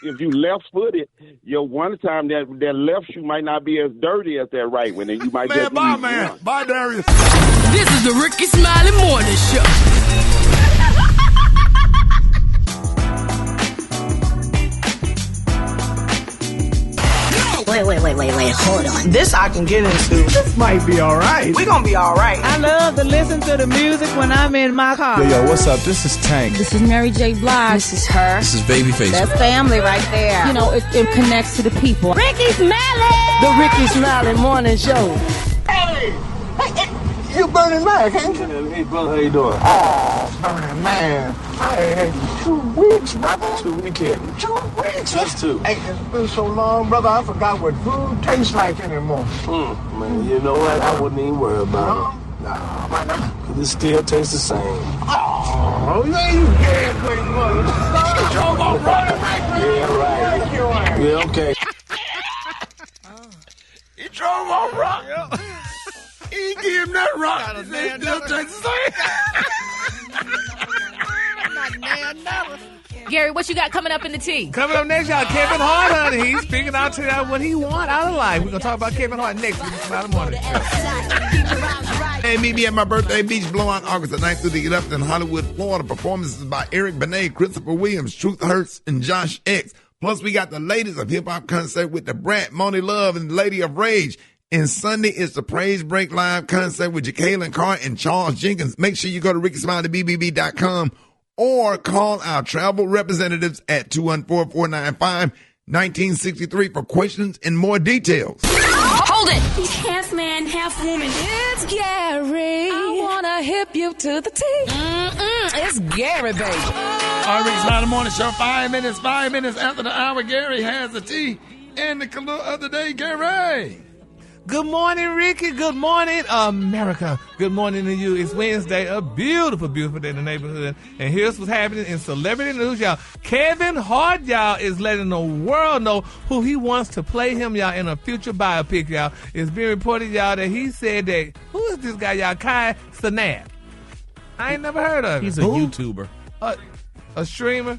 Speaker 21: if you left-footed, your one time that left shoe might not be as dirty as that right one, and you might just need one.
Speaker 2: Bye, Darius.
Speaker 16: This is the Rickey Smiley Morning Show.
Speaker 1: Wait, hold on.
Speaker 11: This I can get into.
Speaker 10: This might be all right.
Speaker 11: We're going to be all right. I love to listen to the music when I'm in my car.
Speaker 10: Yo, what's up? This is Tank.
Speaker 16: This is Mary J. Blige. This is her.
Speaker 10: This is Babyface.
Speaker 1: That's family right there.
Speaker 16: You know, it connects to the people.
Speaker 1: Rickey Smiley!
Speaker 11: The Rickey Smiley Morning Show.
Speaker 5: Hey, you Burning Man, ain't you?
Speaker 10: Hey, brother, how you doing?
Speaker 5: Oh, Burning Man. I ain't had 2 weeks, brother.
Speaker 10: 2 weeks.
Speaker 5: 2 weeks.
Speaker 10: That's 2.
Speaker 5: Hey, it's been so long, brother, I forgot what food tastes like anymore.
Speaker 10: Man, you know what? I wouldn't even worry about it.
Speaker 5: No, why not?
Speaker 10: It still tastes the same.
Speaker 5: Oh, man, you can't wait, brother. You're going to run it back.
Speaker 10: Yeah, right. Yeah, okay.
Speaker 2: He drove on rock. He ain't give him that rock. It still tastes the same.
Speaker 6: Gary, what you got coming up in the tea?
Speaker 15: Coming up next, y'all, Kevin Hart, honey. He's figuring out to what he want out of life. We're going to talk about Kevin Hart next week. Smiley Morning Show.
Speaker 2: Hey, meet me at my birthday beach blowout August the 9th through the 11th in Hollywood, Florida. Performances by Eric Benet, Christopher Williams, Truth Hurts, and Josh X. Plus, we got the ladies of hip-hop concert with the Brat, Moni Love, and Lady of Rage. And Sunday is the Praise Break Live concert with Jekalyn Carr and Charles Jenkins. Make sure you go to RickySmileyBBB.com or call our travel representatives at 214-495-1963 for questions and more details.
Speaker 16: Hold it!
Speaker 7: He's half man, half woman.
Speaker 16: It's Gary. I wanna hip you to the T. It's Gary, baby.
Speaker 2: All right, Rickey Smiley Morning Show. 5 minutes after the hour. Gary has the tea and the color of the day. Gary.
Speaker 15: Good morning, Ricky. Good morning, America. Good morning to you. It's Wednesday, a beautiful, beautiful day in the neighborhood. And here's what's happening in celebrity news, y'all. Kevin Hart, y'all, is letting the world know who he wants to play him, y'all, in a future biopic, y'all. It's being reported, y'all, that he said that, who is this guy, y'all? Kai Cenat. I ain't never heard of him.
Speaker 13: He's a YouTuber.
Speaker 15: A streamer?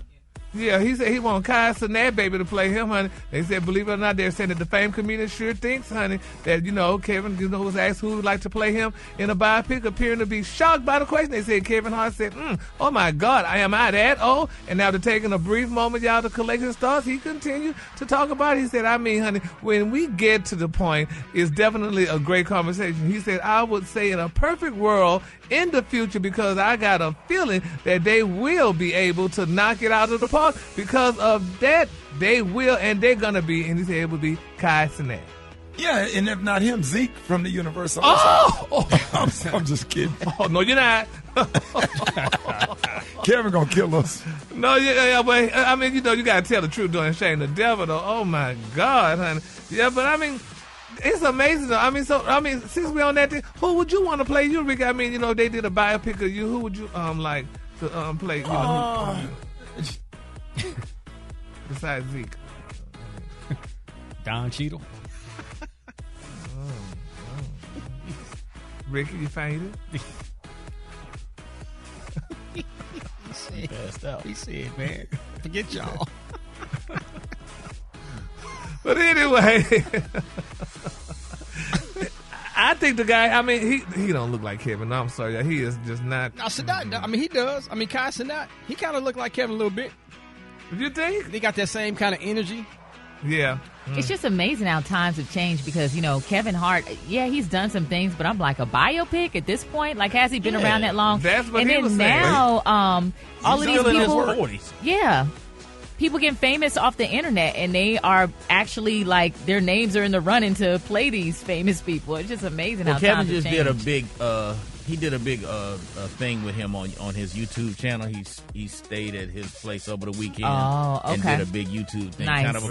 Speaker 15: Yeah, he said he want Kai Cenat, baby, to play him, honey. They said, believe it or not, they're saying that the famed comedian sure thinks, honey, that, Kevin, was asked who would like to play him in a biopic, appearing to be shocked by the question. They said Kevin Hart said, oh, my God, am I that old? And after taking a brief moment, y'all, to collect his thoughts, he continued to talk about it. He said, honey, when we get to the point, it's definitely a great conversation. He said, I would say in a perfect world in the future, because I got a feeling that they will be able to knock it out of the park. Because of that, they will, and they're going to be, and he said it would be Kai Cenat.
Speaker 2: Yeah, and if not him, Zeke from the Universal. I'm just kidding.
Speaker 15: Oh, no, you're not.
Speaker 2: Kevin going to kill us.
Speaker 15: No, yeah, but, you got to tell the truth, don't shame the devil, though. Oh, my God, honey. Yeah, but, it's amazing, though. Since we're on that thing, who would you want to play you, Rick? They did a biopic of you. Who would you, like to play, besides Zeke?
Speaker 8: Don Cheadle.
Speaker 15: Ricky, you fainted?
Speaker 8: He passed out. He said, man, forget y'all.
Speaker 15: But anyway, I think the guy, he don't look like Kevin. I'm sorry. He is just not.
Speaker 8: No, Cenat, he does. Kai Cenat, he kind of look like Kevin a little bit.
Speaker 15: You think?
Speaker 8: They got that same kind of energy.
Speaker 15: Yeah.
Speaker 6: It's just amazing how times have changed because, Kevin Hart, he's done some things, but I'm like, a biopic at this point? Like, has he been around that long?
Speaker 15: That's what
Speaker 6: and
Speaker 15: he
Speaker 6: then
Speaker 15: was
Speaker 6: now,
Speaker 15: saying.
Speaker 6: all of these
Speaker 13: still in his
Speaker 6: people.
Speaker 13: 40s.
Speaker 6: Yeah. People get famous off the internet, and they are actually, like, their names are in the running to play these famous people. It's just amazing how
Speaker 13: Kevin
Speaker 6: times have
Speaker 13: just
Speaker 6: changed.
Speaker 13: did a big thing with him on his YouTube channel. He stayed at his place over the weekend and did a big YouTube thing.
Speaker 6: Nice.
Speaker 13: Kind of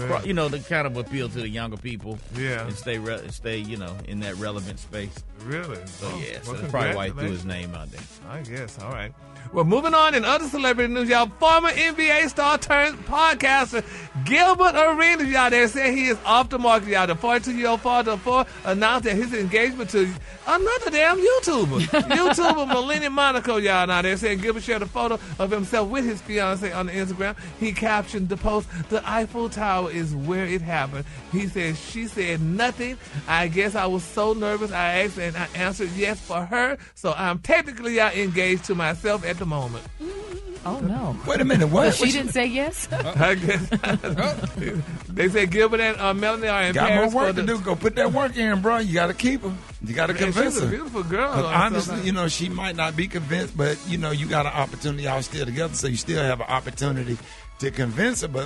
Speaker 13: to kind of appeal to the younger people.
Speaker 15: Yeah.
Speaker 13: And stay in that relevant space.
Speaker 15: Really?
Speaker 13: So so that's probably why he threw his name out there.
Speaker 15: I guess. All right. Well, moving on in other celebrity news, y'all. Former NBA star turned podcaster Gilbert Arenas, y'all, they said he is off the market, y'all. The 42-year-old father of four announced that his engagement to another damn YouTuber, Melanie Monaco, y'all. Now, they're saying Gilbert shared a photo of himself with his fiancée on the Instagram. He captioned the post, "The Eiffel Tower is where it happened." He said, "She said nothing. I guess I was so nervous. I asked and I answered yes for her. So I'm technically engaged to myself at the moment."
Speaker 6: Oh, no.
Speaker 2: Wait a minute. What?
Speaker 6: She didn't say yes?
Speaker 15: I guess. They said Gilbert and Melanie are in Paris.
Speaker 2: Got more work to do. Go put that work in, bro. You got to keep her. You got to convince
Speaker 15: she's
Speaker 2: her.
Speaker 15: a beautiful girl.
Speaker 2: Honestly, she might not be convinced, but, you got an opportunity. Y'all still together, so you still have an opportunity to convince her. But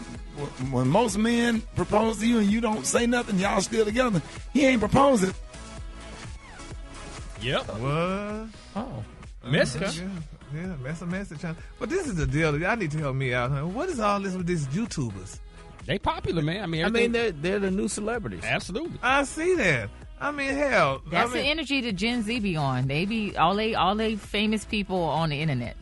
Speaker 2: when most men propose to you and you don't say nothing, y'all still together, he ain't proposing.
Speaker 8: Yep.
Speaker 15: What?
Speaker 8: Oh. Message.
Speaker 15: Yeah, that's a message. But this is the deal. Y'all need to help me out. Huh? What is all this with these YouTubers?
Speaker 8: They popular, man.
Speaker 13: They're the new celebrities.
Speaker 8: Absolutely.
Speaker 15: I see that. Hell.
Speaker 6: That's the energy that Gen Z be on. They be all they famous people on the internet.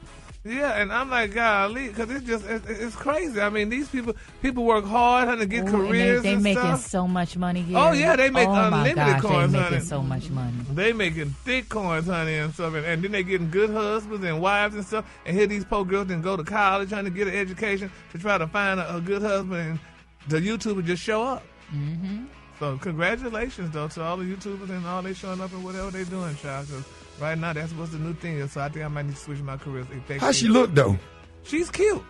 Speaker 15: Yeah, and I'm like, golly, because it's crazy. These people work hard to get careers
Speaker 6: and they
Speaker 15: stuff.
Speaker 6: making so much money here.
Speaker 15: Oh, yeah, they make unlimited coins,
Speaker 6: they
Speaker 15: honey.
Speaker 6: making so much money.
Speaker 15: They making thick coins, honey, and stuff. And then they getting good husbands and wives and stuff. And here these poor girls then go to college trying to get an education to try to find a good husband. And the YouTuber just show up.
Speaker 6: Mm-hmm.
Speaker 15: So congratulations, though, to all the YouTubers and all they showing up and whatever they doing, child. Because right now, that's what's the new thing. So I think I might need to switch my career.
Speaker 2: How she look, though?
Speaker 15: She's cute.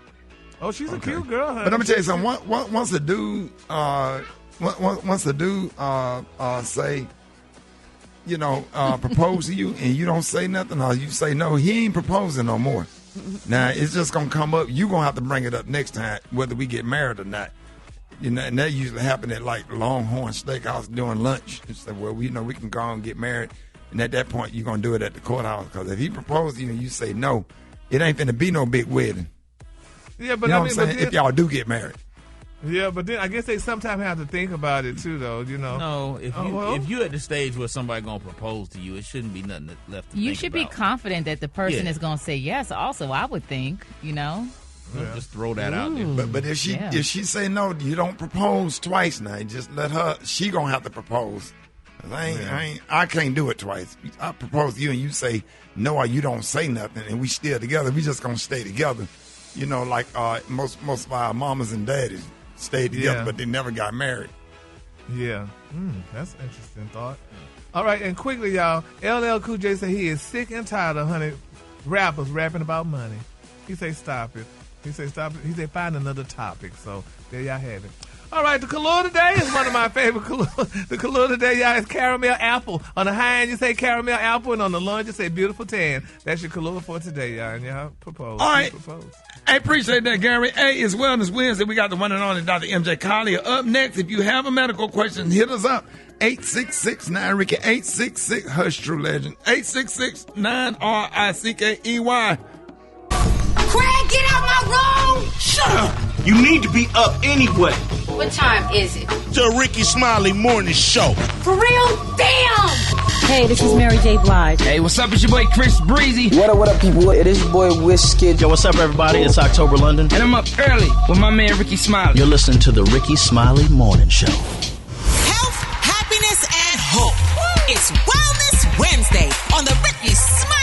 Speaker 15: Oh, she's a cute girl, honey.
Speaker 2: But let me tell you something. Once the dude, say, propose to you and you don't say nothing, or you say no, he ain't proposing no more. Now it's just gonna come up. You gonna have to bring it up next time, whether we get married or not. And that usually happen at like Longhorn Steakhouse during lunch. It's like, well, we can go and get married. And at that point, you're going to do it at the courthouse. Because if he proposed to you and you say no, it ain't finna be no big wedding.
Speaker 15: Yeah, but
Speaker 2: you know what I'm saying? If y'all do get married.
Speaker 15: Yeah, but then I guess they sometimes have to think about it too, though.
Speaker 13: No, if you at the stage where somebody gonna propose to you, it shouldn't be nothing left to think about.
Speaker 6: You should be confident that the person is gonna say yes. Also, I would think,
Speaker 13: Just throw that out there.
Speaker 2: But if she say no, you don't propose twice now. You just let her. She gonna have to propose. I can't do it twice. I propose to you and you say no, or you don't say nothing, and we still together. We just gonna stay together. Like most of our mamas and daddies stayed together, but they never got married.
Speaker 15: Yeah, that's an interesting thought. All right, and quickly, y'all, LL Cool J said he is sick and tired of rappers rapping about money. He say stop it. He say stop it. He say find another topic. So there y'all have it. All right, the color today is one of my favorite color. The color today, y'all, is caramel apple. On the high end, you say caramel apple, and on the lunge, you say beautiful tan. That's your color for today, y'all. And y'all propose.
Speaker 2: All right.
Speaker 15: Propose.
Speaker 2: I appreciate that, Gary. Hey, it's Wellness Wednesday. We got the one and only Dr. MJ Collier up next. If you have a medical question, hit us up. 866-9-RICKY. 866 Hush True Legend. 866-9-RICKEY.
Speaker 1: Craig, get out my room!
Speaker 5: Shut up! You need to be up anyway.
Speaker 1: What time is it?
Speaker 5: The Rickey Smiley Morning Show.
Speaker 1: For real? Damn!
Speaker 4: Hey, this is Mary J. Blige.
Speaker 14: Hey, what's up? It's your boy Chris Breezy.
Speaker 11: What up, people? It is your boy Wizkid.
Speaker 23: Yo, what's up, everybody? It's October London.
Speaker 14: And I'm up early with my man Rickey Smiley.
Speaker 23: You're listening to the Rickey Smiley Morning Show.
Speaker 24: Health, happiness, and hope. It's Wellness Wednesday on the Rickey Smiley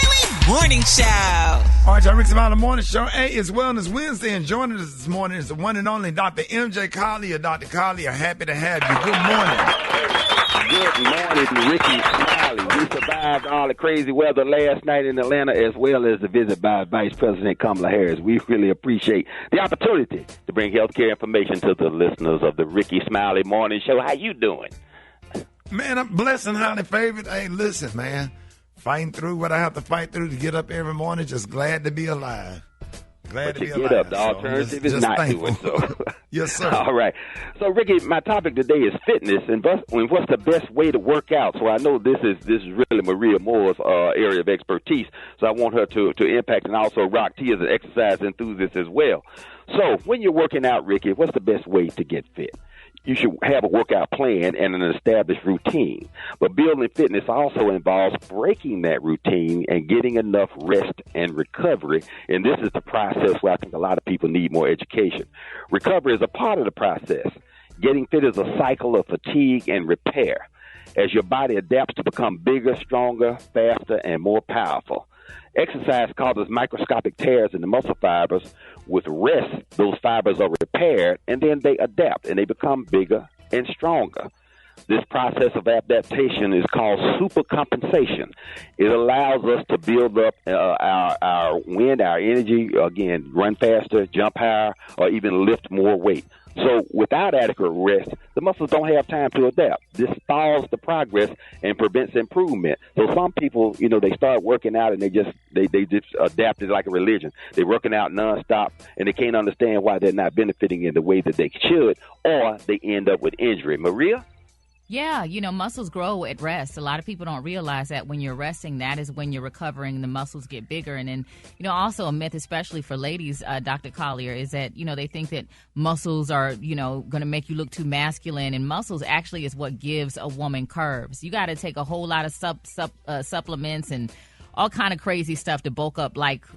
Speaker 24: Morning Show.
Speaker 2: All right, y'all, Rickey Smiley Morning Show. Hey, it's Wellness Wednesday, and joining us this morning is the one and only Dr. MJ Collier. Dr. Collier, happy to have you. Good morning.
Speaker 21: Good morning, Rickey Smiley. We survived all the crazy weather last night in Atlanta, as well as the visit by Vice President Kamala Harris. We really appreciate the opportunity to bring healthcare information to the listeners of the Rickey Smiley Morning Show. How you doing?
Speaker 2: Man, I'm blessed and highly favored. Hey, listen, man. Fighting through what I have to fight through to get up every morning. Just glad to be alive. Glad to be alive.
Speaker 21: Get up. The alternative is not doing so.
Speaker 2: Yes, sir.
Speaker 21: All right. So, Rickey, my topic today is fitness and what's the best way to work out. So I know this is really Maria Moore's area of expertise. So I want her to impact, and also Rock T is an exercise enthusiast as well. So when you're working out, Rickey, what's the best way to get fit? You should have a workout plan and an established routine. But building fitness also involves breaking that routine and getting enough rest and recovery. And this is the process where I think a lot of people need more education. Recovery is a part of the process. Getting fit is a cycle of fatigue and repair as your body adapts to become bigger, stronger, faster, and more powerful. Exercise causes microscopic tears in the muscle fibers. With rest, those fibers are repaired, and then they adapt, and they become bigger and stronger. This process of adaptation is called supercompensation. It allows us to build up our wind, our energy, again, run faster, jump higher, or even lift more weight. So without adequate rest, the muscles don't have time to adapt. This stalls the progress and prevents improvement. So some people, they start working out and they just adapt it like a religion. They're working out nonstop and they can't understand why they're not benefiting in the way that they should, or they end up with injury. Maria?
Speaker 6: Yeah, muscles grow at rest. A lot of people don't realize that when you're resting, that is when you're recovering, the muscles get bigger. And then, also a myth, especially for ladies, Dr. Collier, is that, they think that muscles are, going to make you look too masculine. And muscles actually is what gives a woman curves. You got to take a whole lot of supplements and all kind of crazy stuff to bulk up like,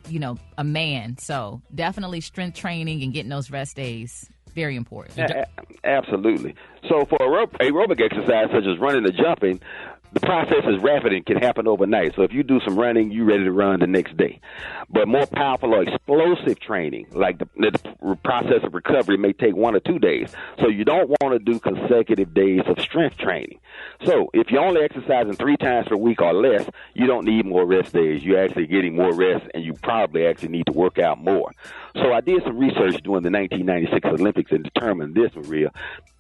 Speaker 6: a man. So definitely strength training and getting those rest days. Very important.
Speaker 21: Absolutely. So for aerobic exercise such as running or jumping, the process is rapid and can happen overnight. So if you do some running, you're ready to run the next day. But more powerful or explosive training, like the process of recovery, may take 1 or 2 days. So you don't want to do consecutive days of strength training. So if you're only exercising 3 times per week or less, you don't need more rest days. You're actually getting more rest, and you probably actually need to work out more. So I did some research during the 1996 Olympics and determined this, Maria.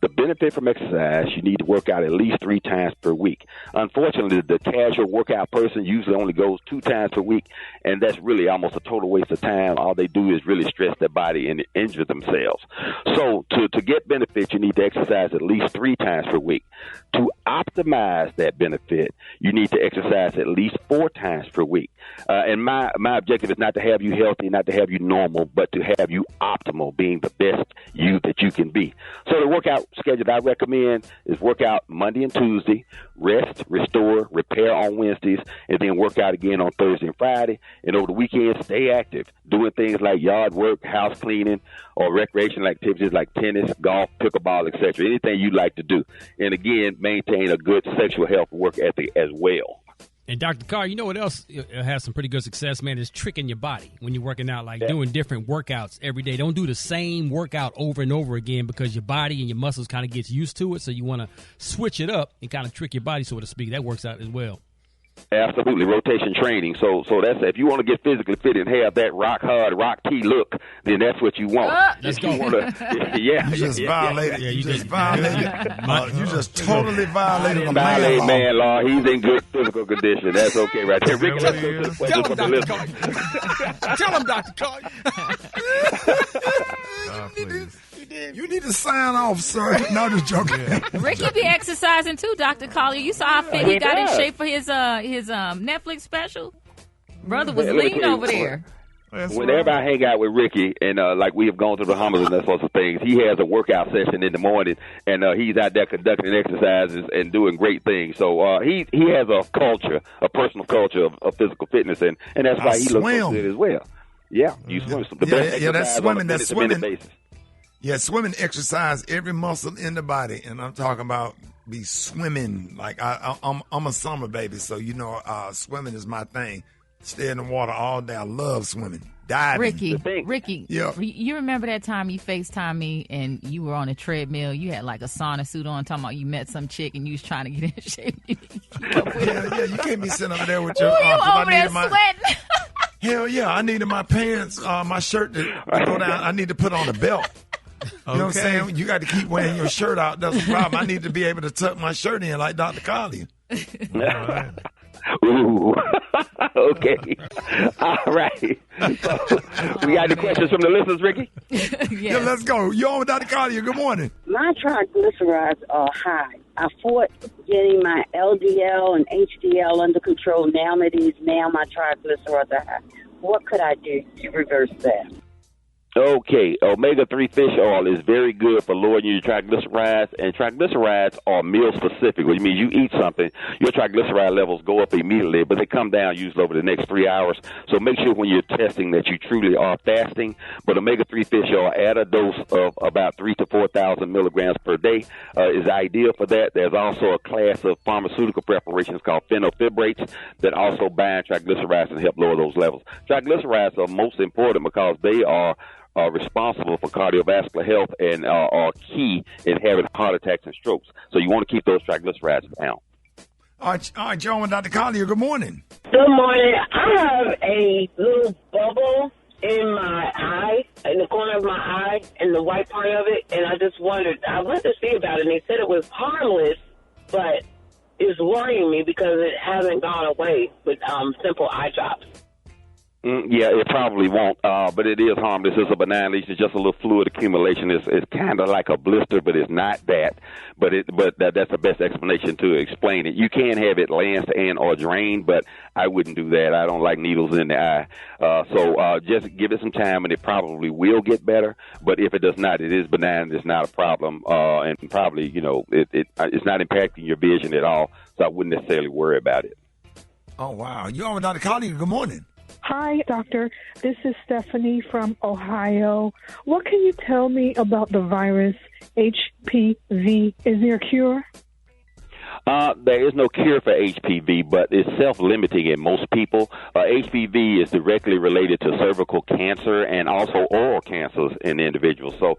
Speaker 21: The benefit from exercise, you need to work out at least 3 times per week. Unfortunately, the casual workout person usually only goes 2 times per week, and that's really almost a total waste of time. All they do is really stress their body and injure themselves. So to get benefit, you need to exercise at least 3 times per week. To optimize that benefit, you need to exercise at least 4 times per week. And my objective is not to have you healthy, not to have you normal, but but to have you optimal, being the best you that you can be. So the workout schedule I recommend is workout Monday and Tuesday, rest, restore, repair on Wednesdays, and then work out again on Thursday and Friday. And over the weekend, stay active, doing things like yard work, house cleaning, or recreational activities like tennis, golf, pickleball, etc. Anything you like to do. And again, maintain a good sexual health work ethic as well.
Speaker 8: And Dr. Carr, you know what else has some pretty good success, man, is tricking your body when you're working out, like doing different workouts every day. Don't do the same workout over and over again because your body and your muscles kind of gets used to it. So you want to switch it up and kind of trick your body, so to speak. That works out as well.
Speaker 21: Absolutely, rotation training. So that's, if you want to get physically fit and have that rock hard, rock key look, then that's what you want.
Speaker 8: Let's go.
Speaker 21: You
Speaker 2: just violated. You just violated. You just totally violated the
Speaker 21: man law. He's in good physical condition. That's okay, right there. Ricky, let's go to the
Speaker 8: Tell him, Dr. Carr. Tell him, Dr. Carr.
Speaker 2: Please. You need to sign off, sir. No, just joking.
Speaker 6: Ricky be exercising too, Dr. Collier. You saw how fit he got in shape for his Netflix special? Brother was lean over there.
Speaker 21: Whenever I hang out with Ricky, and like we have gone to the Bahamas and that sorts of things, he has a workout session in the morning, and he's out there conducting exercises and doing great things. So he has a culture, a personal culture of physical fitness, and that's why he looks so good as well. Yeah, you swim.
Speaker 2: That's swimming. That's swimming. Yeah, swimming exercise every muscle in the body, and I'm talking about be swimming. Like I'm a summer baby, so swimming is my thing. Stay in the water all day. I love swimming. Diving.
Speaker 6: Ricky,
Speaker 2: yeah.
Speaker 6: You remember that time you FaceTimed me and you were on a treadmill? You had like a sauna suit on, talking about you met some chick and you was trying to get in shape.
Speaker 2: Yeah, you can't be sitting over there with your
Speaker 6: you over there sweating.
Speaker 2: Hell yeah, I needed my pants, my shirt to go down. I need to put on a belt. You know what I'm saying? You got to keep wearing your shirt out. That's the problem. I need to be able to tuck my shirt in like Dr. Collier.
Speaker 21: Ooh. Okay. All right. So, we got any questions from the listeners, Ricky?
Speaker 2: Yeah, let's go. You're on with Dr. Collier. Good morning.
Speaker 9: My triglycerides are high. I fought getting my LDL and HDL under control. Now my triglycerides are high. What could I do to reverse that?
Speaker 21: Okay, omega-3 fish oil is very good for lowering your triglycerides, and triglycerides are meal-specific, which means you eat something, your triglyceride levels go up immediately, but they come down usually over the next 3 hours. So make sure when you're testing that you truly are fasting. But omega-3 fish oil at a dose of about 3,000 to 4,000 milligrams per day is ideal for that. There's also a class of pharmaceutical preparations called phenofibrates that also bind triglycerides and help lower those levels. Triglycerides are most important because they are responsible for cardiovascular health and are key in having heart attacks and strokes. So you want to keep those triglycerides down.
Speaker 2: All right, Joe and Dr. Collier, good morning.
Speaker 9: Good morning. I have a little bubble in my eye, in the corner of my eye, in the white part of it, and I just wondered, I went to see about it, and they said it was harmless, but it's worrying me because it hasn't gone away with simple eye drops.
Speaker 21: Yeah, it probably won't, but it is harmless. It's a benign lesion. It's just a little fluid accumulation. It's kind of like a blister, but it's not that. But that's the best explanation to explain it. You can have it lanced and or drained, but I wouldn't do that. I don't like needles in the eye. So just give it some time, and it probably will get better. But if it does not, it is benign. It's not a problem, and probably it's not impacting your vision at all. So I wouldn't necessarily worry about it.
Speaker 2: Oh wow, you're on with Dr. Collier. Good morning.
Speaker 17: Hi, doctor. This is Stephanie from Ohio. What can you tell me about the virus HPV? Is there a cure?
Speaker 21: There is no cure for HPV, but it's self-limiting in most people. HPV is directly related to cervical cancer and also oral cancers in individuals. So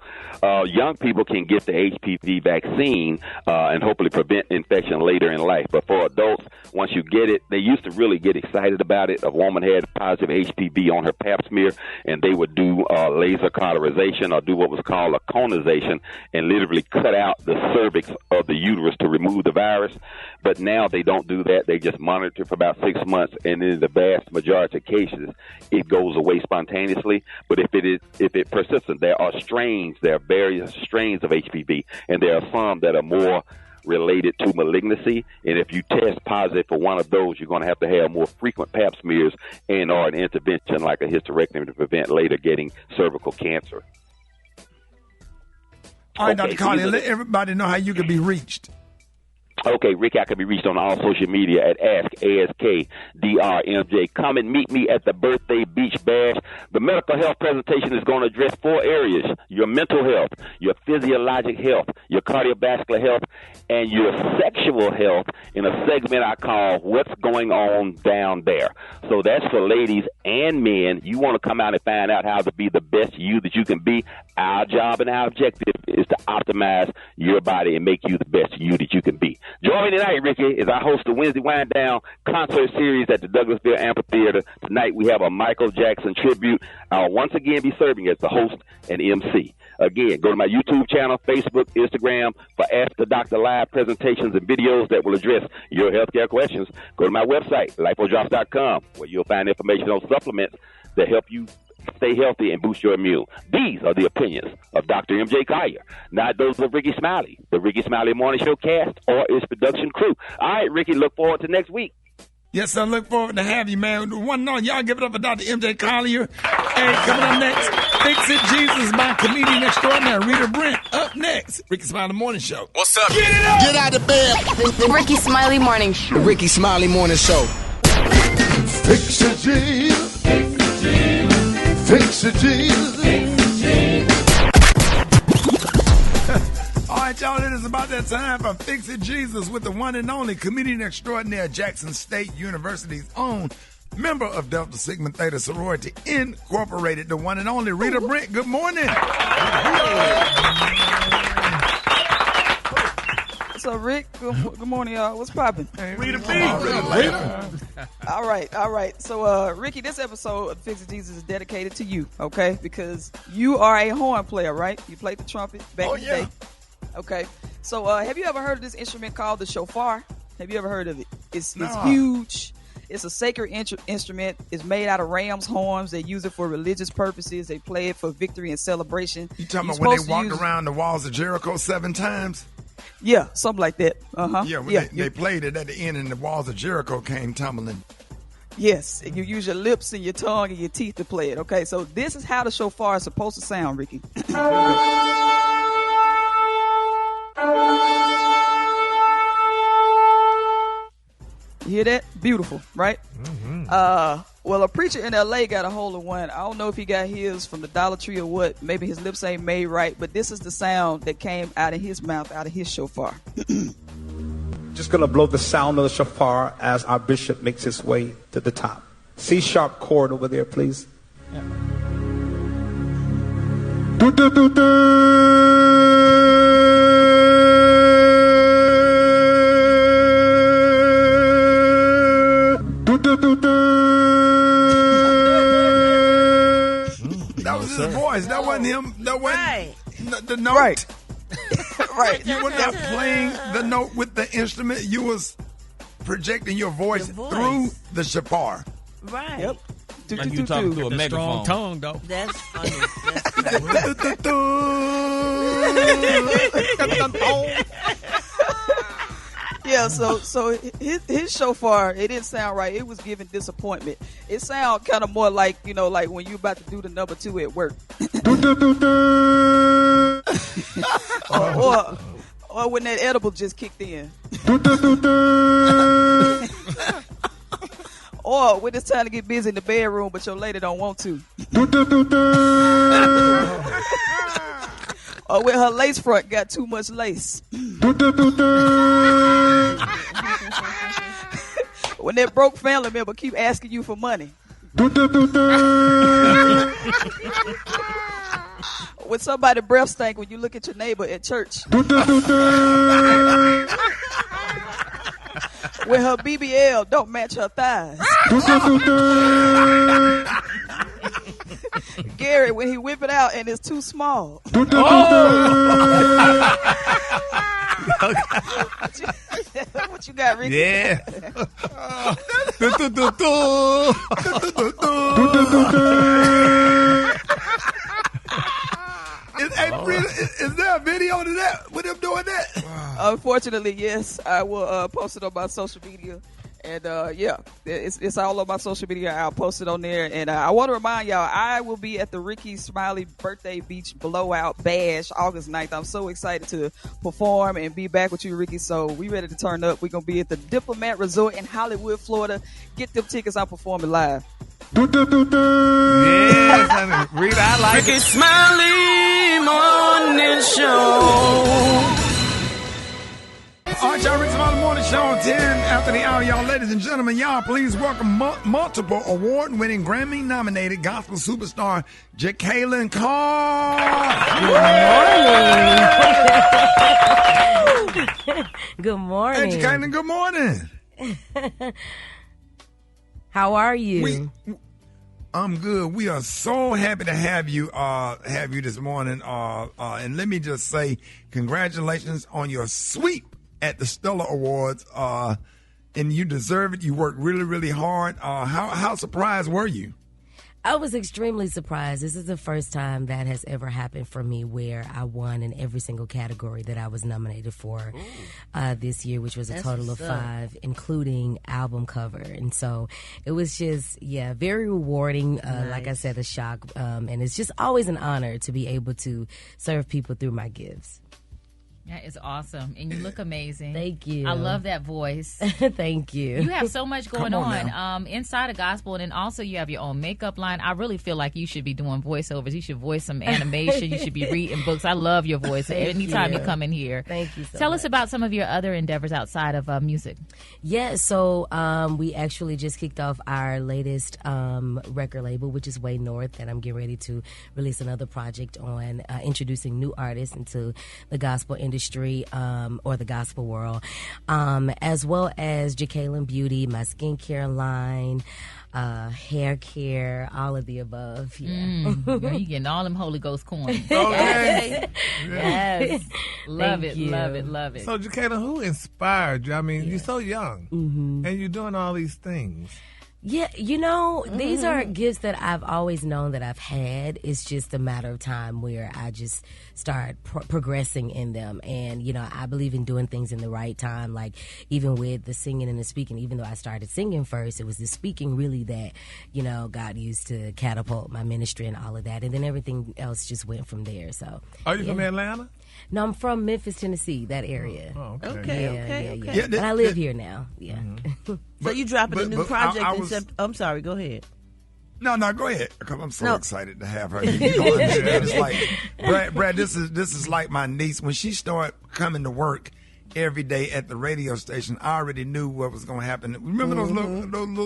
Speaker 21: young people can get the HPV vaccine and hopefully prevent infection later in life. But for adults, once you get it, they used to really get excited about it. A woman had positive HPV on her pap smear, and they would do laser cauterization or do what was called a conization and literally cut out the cervix of the uterus to remove the virus. But now they don't do that. They just monitor for about 6 months, and in the vast majority of cases, it goes away spontaneously. But if it persistent, there are various strains of HPV, and there are some that are more
Speaker 18: related to malignancy. And if you test positive for one of those, you're going to have more frequent pap smears and or an intervention like a hysterectomy to prevent later getting cervical cancer.
Speaker 2: All right, Dr. Carly, let everybody know how you can be reached.
Speaker 18: Okay, Ricky, I can be reached on all social media at AskDrMJ. Come and meet me at the Birthday Beach Bash. The medical health presentation is going to address 4 areas: your mental health, your physiologic health, your cardiovascular health, and your sexual health in a segment I call What's Going On Down There. So that's for ladies and men. You want to come out and find out how to be the best you that you can be. Our job and our objective is to optimize your body and make you the best you that you can be. Join me tonight, Ricky, as I host the Wednesday Wind Down concert series at the Douglasville Amphitheater. Tonight we have a Michael Jackson tribute. I'll once again be serving as the host and MC. Again, go to my YouTube channel, Facebook, Instagram for Ask the Doctor live presentations and videos that will address your healthcare questions. Go to my website, lifodrops.com, where you'll find information on supplements that help you stay healthy and boost your immune. These are the opinions of Dr. M.J. Collier, not those of Rickey Smiley, the Rickey Smiley Morning Show cast, or its production crew. All right, Ricky, look forward to next week.
Speaker 2: Yes, I look forward to have you, man. One on y'all give it up for Dr. M.J. Collier. And coming up next, Fix It Jesus by comedian extraordinaire Rita Brent. Up next, Rickey Smiley Morning Show.
Speaker 19: What's up?
Speaker 2: Get it up!
Speaker 19: Get out of bed.
Speaker 20: The Rickey Smiley Morning Show.
Speaker 19: Rickey Smiley Morning Show.
Speaker 5: Fix it, Jesus. Fix it, Jesus.
Speaker 2: All right, y'all, it is about that time for Fix It Jesus with the one and only comedian extraordinaire, Jackson State University's own member of Delta Sigma Theta Sorority Incorporated, the one and only Rita Brent. Good morning.
Speaker 22: What's up, Rick? Good morning, y'all. What's poppin'?
Speaker 2: Rita B.
Speaker 22: All right. So, Ricky, this episode of Fix It Jesus is dedicated to you, okay? Because you are a horn player, right? You played the trumpet back in the day. Okay. So, have you ever heard of this instrument called the shofar? Have you ever heard of it? It's huge. It's a sacred instrument. It's made out of ram's horns. They use it for religious purposes. They play it for victory and celebration.
Speaker 2: You talking about when they walked around the walls of Jericho 7 times?
Speaker 22: Yeah, something like that.
Speaker 2: Yeah, when they played it at the end and the walls of Jericho came tumbling.
Speaker 22: Yes, and you use your lips and your tongue and your teeth to play it. Okay, so this is how the shofar is supposed to sound, Ricky. You hear that? Beautiful, right? Mm-hmm. Well, a preacher in L.A. got a hold of one. I don't know if he got his from the Dollar Tree or what. Maybe his lips ain't made right, but this is the sound that came out of his mouth, out of his shofar.
Speaker 25: Just going to blow the sound of the shofar as our bishop makes his way to the top. C-sharp chord over there, please. Yeah.
Speaker 2: That was his voice. That wasn't him. That wasn't the note.
Speaker 22: Right. Right.
Speaker 2: You were not playing the note with the instrument. You was projecting your voice through the shofar.
Speaker 26: Right.
Speaker 22: Yep.
Speaker 8: Like you talking to a megaphone.
Speaker 26: Strong tongue, though. That's funny.
Speaker 22: Yeah, so his shofar, it didn't sound right. It was giving disappointment. It sounded kind of more like, like when you about to do the number 2 at work. or when that edible just kicked in. Or when it's time to get busy in the bedroom, but your lady don't want to. Or when her lace front got too much lace. When that broke family member keep asking you for money. When somebody breath stank when you look at your neighbor at church. When her BBL don't match her thighs. Gary, when he whip it out and it's too small. What you got, Ricky?
Speaker 15: Yeah.
Speaker 2: Is there a video to that with him doing that?
Speaker 22: Unfortunately, yes. I will post it on my social media. And, it's all on my social media. I'll post it on there. And I want to remind y'all, I will be at the Rickey Smiley Birthday Beach Blowout Bash August 9th. I'm so excited to perform and be back with you, Rickey. So we ready to turn up. We're going to be at the Diplomat Resort in Hollywood, Florida. Get them tickets. I'm performing live.
Speaker 15: Yes, honey. Rita, I like
Speaker 24: Rickey
Speaker 15: it.
Speaker 24: Smiley Morning Show.
Speaker 2: All right, y'all, Rickey Smiley Morning Show on 10 after the hour, y'all. Ladies and gentlemen, y'all, please welcome multiple award-winning, Grammy-nominated gospel superstar Jekalyn Carr.
Speaker 3: Good morning.
Speaker 2: Hey, Jekalyn, good morning.
Speaker 3: How are you?
Speaker 2: I'm good. We are so happy to have you this morning. And let me just say congratulations on your sweep at the Stellar Awards. And you deserve it. You worked really, really hard. How surprised were you?
Speaker 3: I was extremely surprised. This is the first time that has ever happened for me where I won in every single category that I was nominated for this year, which was a total of 5, including album cover. And so it was just, very rewarding.
Speaker 6: Nice.
Speaker 3: Like I said, a shock. And it's just always an honor to be able to serve people through my gifts.
Speaker 6: That is awesome. And you look amazing.
Speaker 3: Thank you.
Speaker 6: I love that voice.
Speaker 3: Thank you.
Speaker 6: You have so much going
Speaker 2: Come
Speaker 6: on inside of gospel, and then also you have your own makeup line. I really feel like you should be doing voiceovers. You should voice some animation. You should be reading books. I love your voice. Anytime you come in here.
Speaker 3: Thank you so
Speaker 6: Tell
Speaker 3: much.
Speaker 6: us about some of your other endeavors outside of music.
Speaker 3: Yeah, so we actually just kicked off our latest record label, which is Way North, and I'm getting ready to release another project on introducing new artists into the gospel industry or the gospel world, as well as Jekalyn Beauty, my skincare line, hair care, all of the above. Yeah.
Speaker 6: Girl, you getting all them Holy Ghost coins.
Speaker 15: Okay.
Speaker 6: Yes. Love
Speaker 3: Thank
Speaker 6: it,
Speaker 3: you.
Speaker 6: love it, love it.
Speaker 15: So, Jekalyn, who inspired you? I mean, you're so young, and you're doing all these things.
Speaker 3: Yeah, these are gifts that I've always known that I've had. It's just a matter of time where I just start progressing in them. And, I believe in doing things in the right time. Like, even with the singing and the speaking, even though I started singing first, it was the speaking really that, God used to catapult my ministry and all of that. And then everything else just went from there. So,
Speaker 15: Are you from Atlanta?
Speaker 3: No, I'm from Memphis, Tennessee, that area.
Speaker 15: Oh,
Speaker 22: Okay.
Speaker 3: Yeah. But I live here now. Yeah.
Speaker 22: So you dropping a new project
Speaker 2: I
Speaker 22: in
Speaker 2: was-
Speaker 22: September? I'm sorry, go ahead.
Speaker 2: No, go ahead. Because I'm so excited to have her. It's like, Brad, this is like my niece. When she started coming to work every day at the radio station, I already knew what was going to happen. Remember those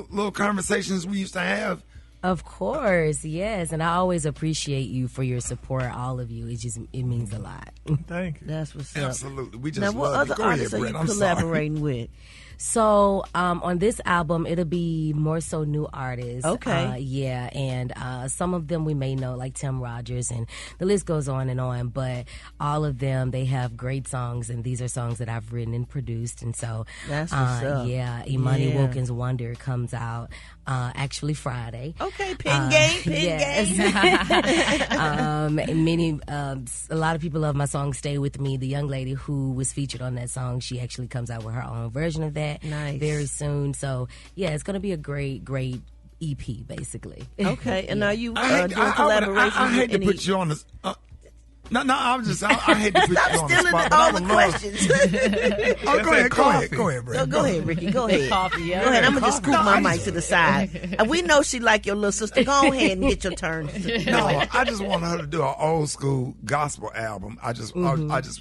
Speaker 2: little conversations we used to have?
Speaker 3: Of course, yes. And I always appreciate you for your support, all of you. It means a lot.
Speaker 15: Thank you.
Speaker 22: That's what's up.
Speaker 2: Absolutely. We just
Speaker 22: Now, what
Speaker 2: love
Speaker 22: other
Speaker 2: you. Go
Speaker 22: artists
Speaker 2: ahead,
Speaker 22: are you
Speaker 2: Brett. I'm sorry.
Speaker 22: collaborating with?
Speaker 3: So on this album, it'll be more so new artists.
Speaker 22: Okay.
Speaker 3: And some of them we may know, like Tim Rogers, and the list goes on and on. But all of them, they have great songs, and these are songs that I've written and produced. And so,
Speaker 22: That's what's up.
Speaker 3: Yeah, Imani Wilkins' Wonder comes out actually Friday.
Speaker 22: Okay, pin game.
Speaker 3: A lot of people love my song "Stay With Me." The young lady who was featured on that song, she actually comes out with her own version of that very soon. So yeah, it's going to be a great EP, basically.
Speaker 22: Okay, and are you doing
Speaker 2: I
Speaker 22: collaborations
Speaker 2: hate
Speaker 22: with
Speaker 2: to
Speaker 22: any...
Speaker 2: put you on the. I hate to put you on the
Speaker 22: stealing
Speaker 2: spot.
Speaker 22: all the questions.
Speaker 2: Go ahead, Brett.
Speaker 22: Go ahead, Ricky. Go ahead.
Speaker 6: Coffee, yeah.
Speaker 22: Go ahead. I'm going to just scoop my mic to the side. And we know she like your little sister. Go ahead and get your turn.
Speaker 2: No, I just want her to do an old school gospel album. I just would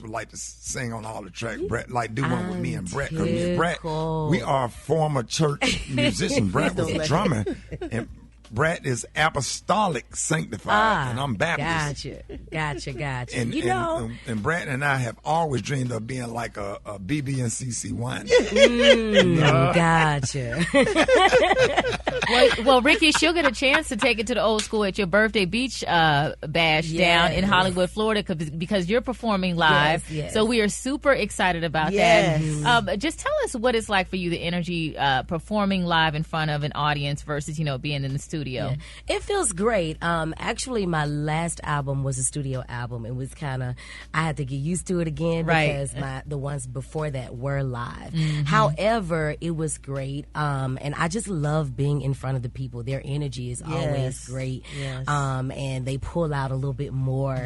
Speaker 2: like to sing on all the tracks. Brett, like do one with me and Brett. Because me and Brett, we are former church musicians. Brett was a drummer, and Brett is apostolic sanctified, and I'm Baptist.
Speaker 3: Gotcha.
Speaker 2: And Brett and I have always dreamed of being like a BB and CC one.
Speaker 3: Gotcha.
Speaker 6: Well, Ricky, she'll get a chance to take it to the old school at your birthday beach bash down in Hollywood, Florida, because you're performing live.
Speaker 3: Yes.
Speaker 6: So we are super excited about that. Just tell us what it's like for you, the energy performing live in front of an audience versus, being in the studio studio.
Speaker 3: Yeah. It feels great. Actually, my last album was a studio album. It was kind of, I had to get used to it again because the ones before that were live. However, it was great. And I just love being in front of the people. Their energy is always great. And they pull out a little bit more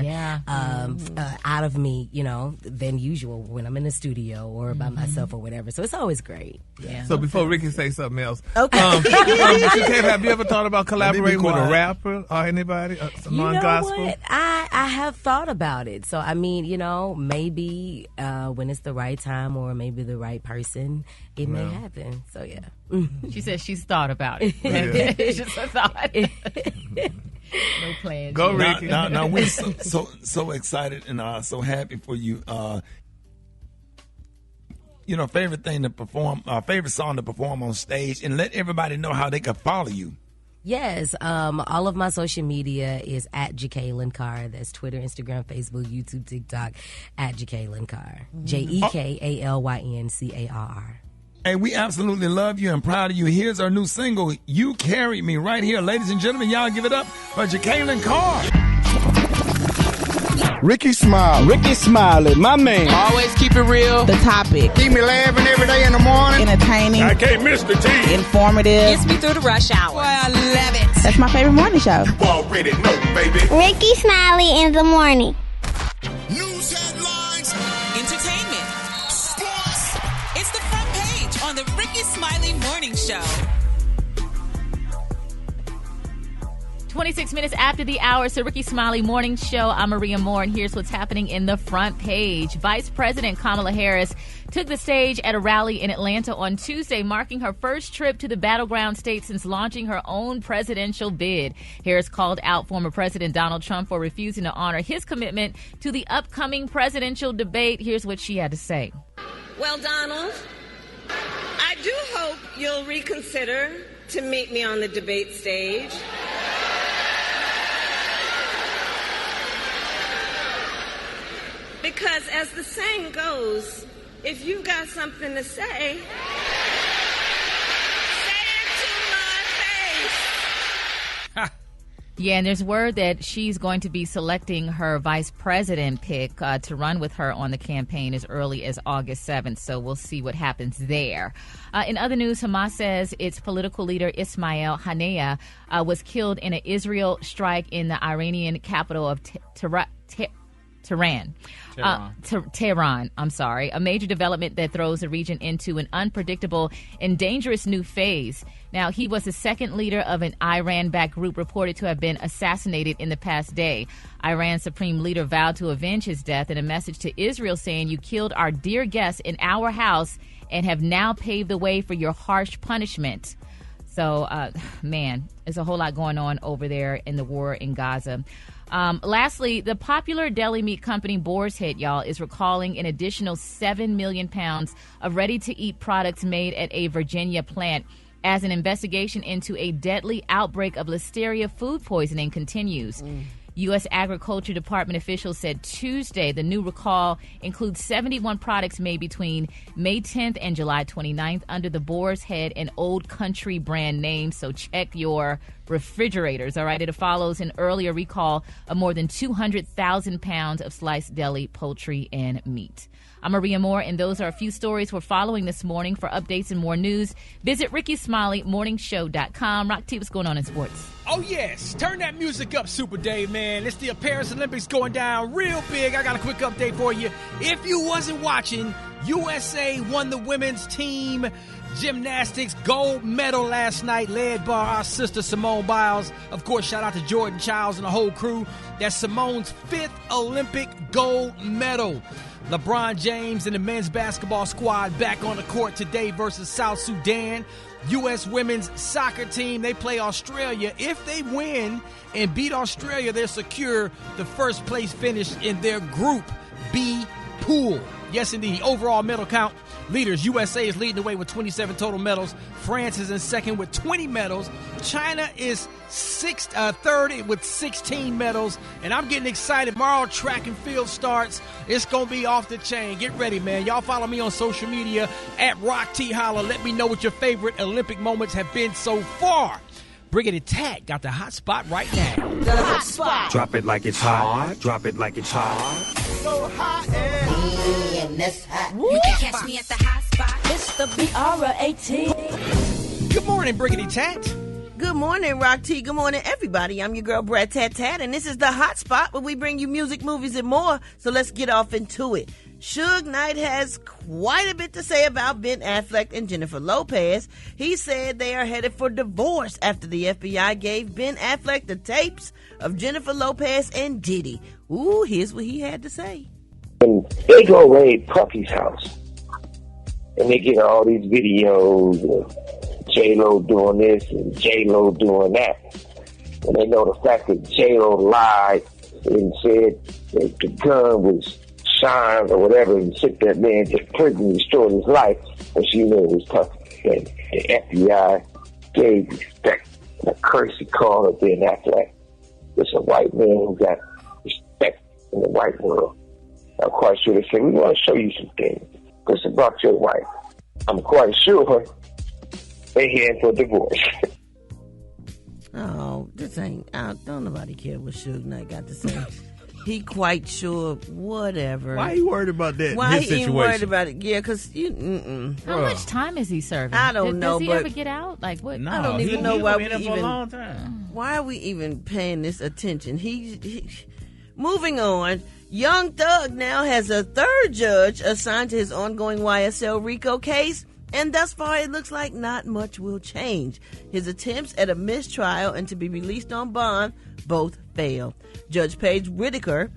Speaker 3: out of me, you know, than usual when I'm in the studio or by myself or whatever. So it's always great. Yeah.
Speaker 15: So before Ricky say something else,
Speaker 3: okay.
Speaker 15: Have you ever thought about collaborating with a rapper or anybody, non-gospel?
Speaker 3: You know what? I have thought about it. So I mean, you know, maybe when it's the right time or maybe the right person, it may happen. So yeah.
Speaker 6: She says she's thought about it. It's just a thought. No plans.
Speaker 15: Go, Ricky.
Speaker 2: Now we're so excited and so happy for you. You know, favorite thing to perform, favorite song to perform on stage, and let everybody know how they can follow you.
Speaker 3: Yes, all of my social media is at Jekalyn Carr. That's Twitter, Instagram, Facebook, YouTube, TikTok, at Jekalyn Carr. JEKALYNCARR.
Speaker 2: Hey, we absolutely love you and proud of you. Here's our new single, You Carried Me, right here. Ladies and gentlemen, y'all give it up for Jekalyn Carr.
Speaker 19: Rickey Smiley, my man.
Speaker 14: Always keep it real.
Speaker 24: The topic.
Speaker 19: Keep me laughing every day in the morning.
Speaker 24: Entertaining.
Speaker 19: I can't miss the tea.
Speaker 24: Informative. Gets me through the rush hour. Boy, I love it. That's my favorite morning show.
Speaker 19: You already know, baby.
Speaker 7: Rickey Smiley in the morning.
Speaker 24: News headlines. Entertainment. Sports. It's the front page on the Rickey Smiley Morning Show.
Speaker 6: 26 minutes after the hour, so Rickey Smiley Morning Show. I'm Maria Moore, and here's what's happening in the front page. Vice President Kamala Harris took the stage at a rally in Atlanta on Tuesday, marking her first trip to the battleground state since launching her own presidential bid. Harris called out former President Donald Trump for refusing to honor his commitment to the upcoming presidential debate. Here's what she had to say.
Speaker 10: Well, Donald, I do hope you'll reconsider to meet me on the debate stage. Because as the saying goes, if you've got something to say, say it to my face.
Speaker 6: Yeah, and there's word that she's going to be selecting her vice president pick to run with her on the campaign as early as August 7th. So we'll see what happens there. In other news, Hamas says its political leader Ismail Haniyeh was killed in an Israel strike in the Iranian capital of Tehran. I'm sorry. A major development that throws the region into an unpredictable and dangerous new phase. Now, he was the second leader of an Iran-backed group reported to have been assassinated in the past day. Iran's supreme leader vowed to avenge his death in a message to Israel saying, "You killed our dear guests in our house and have now paved the way for your harsh punishment." So, man, there's a whole lot going on over there in the war in Gaza. Lastly, the popular deli meat company Boar's Head, y'all, is recalling an additional 7 million pounds of ready-to-eat products made at a Virginia plant as an investigation into a deadly outbreak of Listeria food poisoning continues. U.S. Agriculture Department officials said Tuesday the new recall includes 71 products made between May 10th and July 29th under the Boar's Head and Old Country brand names, so check your refrigerators, all right? It follows an earlier recall of more than 200,000 pounds of sliced deli, poultry, and meat. I'm Maria Moore, and those are a few stories we're following this morning. For updates and more news, visit RickeySmileyMorningShow.com. Rock T, what's going on in sports?
Speaker 8: Oh, yes. Turn that music up, Super Dave, man. It's the Paris Olympics going down real big. I got a quick update for you. If you wasn't watching, USA won the women's team gymnastics gold medal last night, led by our sister Simone Biles. Of course, shout out to Jordan Childs and the whole crew. That's Simone's 5th Olympic gold medal. LeBron James and the men's basketball squad back on the court today versus South Sudan. U.S. women's soccer team, they play Australia. If they win and beat Australia, they'll secure the first place finish in their Group B pool. Yes, indeed. Overall medal count leaders, USA is leading the way with 27 total medals. France is in second with 20 medals. China is third with 16 medals. And I'm getting excited. Tomorrow, track and field starts. It's going to be off the chain. Get ready, man. Y'all follow me on social media at Rock T Holla. Let me know what your favorite Olympic moments have been so far. Briggity Tat got the hot spot right now.
Speaker 24: The hot spot.
Speaker 19: Drop it like it's hot. Drop it like it's hot.
Speaker 24: So hot and that's hot. You can catch me at the hot spot.
Speaker 1: It's the BR18.
Speaker 8: Good morning, Briggity Tat.
Speaker 4: Good morning, Rock T. Good morning, everybody. I'm your girl, Brad Tat Tat, and this is the hot spot where we bring you music, movies, and more. So let's get off into it. Suge Knight has quite a bit to say about Ben Affleck and Jennifer Lopez. He said they are headed for divorce after the FBI gave Ben Affleck the tapes of Jennifer Lopez and Diddy. Ooh, here's what he had to say.
Speaker 12: And they go raid Puffy's house, and they get all these videos of J-Lo doing this and J-Lo doing that. And they know the fact that J-Lo lied and said that the gun was Sean's or whatever, and took that man to prison and destroyed his life, but she knew it was tough. And the FBI gave respect, a courtesy call of Ben Affleck. It's a white man who got respect in the white world. I'm quite sure they said, we want to show you some things. It's about your wife. I'm quite sure they're heading for divorce.
Speaker 4: Oh, this ain't, don't nobody care what Suge Knight got to say. He quite sure, whatever.
Speaker 2: Why are you worried about that?
Speaker 4: Why he ain't worried about it? Yeah, because
Speaker 6: how much time is he serving?
Speaker 4: I don't know.
Speaker 6: Does he
Speaker 4: but
Speaker 6: ever get out? Like what?
Speaker 4: I don't even know why we
Speaker 15: for a long time.
Speaker 4: Why are we even paying this attention? He moving on. Young Thug now has a third judge assigned to his ongoing YSL RICO case. And thus far, it looks like not much will change. His attempts at a mistrial and to be released on bond both failed. Judge Paige Whitaker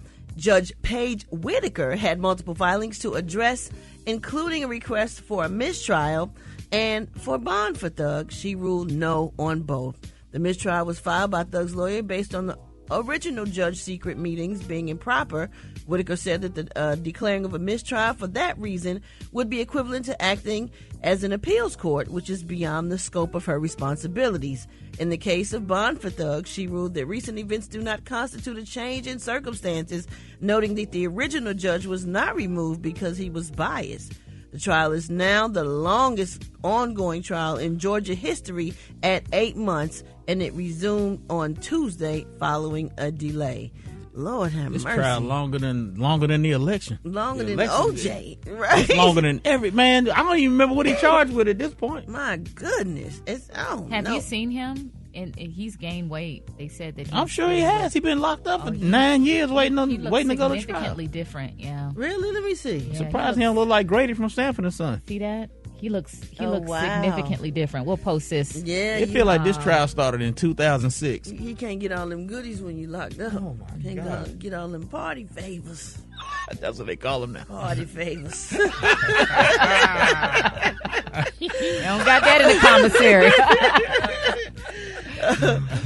Speaker 4: had multiple filings to address, including a request for a mistrial and for bond for Thug. She ruled no on both. The mistrial was filed by Thug's lawyer based on the original judge secret meetings being improper. Whitaker said that the declaring of a mistrial for that reason would be equivalent to acting as an appeals court, which is beyond the scope of her responsibilities. In the case of bond for Thug, she ruled that recent events do not constitute a change in circumstances, noting that the original judge was not removed because he was biased. The trial is now the longest ongoing trial in Georgia history at 8 months, and it resumed on Tuesday following a delay. Lord have mercy.
Speaker 13: This trial longer than the election.
Speaker 4: Longer than OJ, right?
Speaker 13: It's longer than every man. I don't even remember what he charged with at this point.
Speaker 4: My goodness,
Speaker 6: Have you seen him? And he's gained weight. They said that.
Speaker 13: I'm sure he has. He's been locked up for 9 years waiting to go to trial.
Speaker 6: Significantly different. Yeah.
Speaker 4: Really? Let me see.
Speaker 13: Yeah, surprised he don't look like Grady from Sanford and Son.
Speaker 6: See that? He looks significantly different. We'll post this.
Speaker 4: Yeah,
Speaker 13: it feel like this trial started in 2006.
Speaker 4: He can't get all them goodies when you locked up.
Speaker 13: Oh my God.
Speaker 4: Get all them party favors.
Speaker 13: That's what they call them now.
Speaker 4: Party favors.
Speaker 6: They don't got that in the commissary.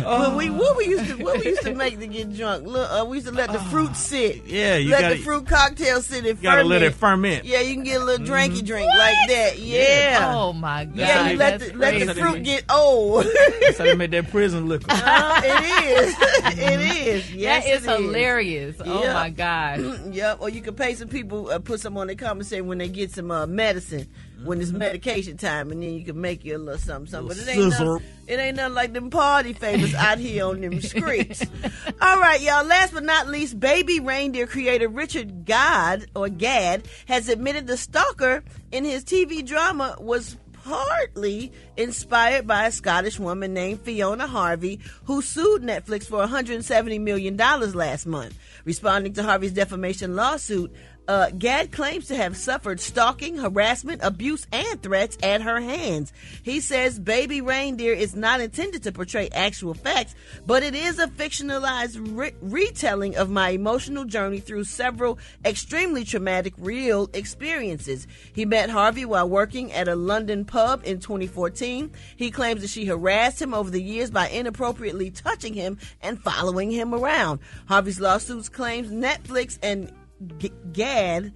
Speaker 4: What we used to make to get drunk? Look, we used to let the fruit sit.
Speaker 13: Yeah,
Speaker 4: the fruit cocktail sit and ferment.
Speaker 13: You gotta let it ferment.
Speaker 4: Yeah, you can get a little drinky drink like that. Yeah.
Speaker 6: Oh my God.
Speaker 4: Yeah, you let the fruit get old.
Speaker 13: That's how they made that prison liquor.
Speaker 4: It is. It is. Yes,
Speaker 6: that is hilarious. Oh
Speaker 4: yep.
Speaker 6: My God.
Speaker 4: Yep. Or you can pay some people, put some on their commissary when they get some medicine. When it's medication time, and then you can make you a little something. But it ain't nothing like them party favors out here on them streets. All right, y'all. Last but not least, Baby Reindeer creator Richard Gad has admitted the stalker in his TV drama was partly inspired by a Scottish woman named Fiona Harvey, who sued Netflix for $170 million last month. Responding to Harvey's defamation lawsuit, Gad claims to have suffered stalking, harassment, abuse, and threats at her hands. He says Baby Reindeer is not intended to portray actual facts, but it is a fictionalized retelling of my emotional journey through several extremely traumatic real experiences. He met Harvey while working at a London pub in 2014. He claims that she harassed him over the years by inappropriately touching him and following him around. Harvey's lawsuits claims Netflix and Gad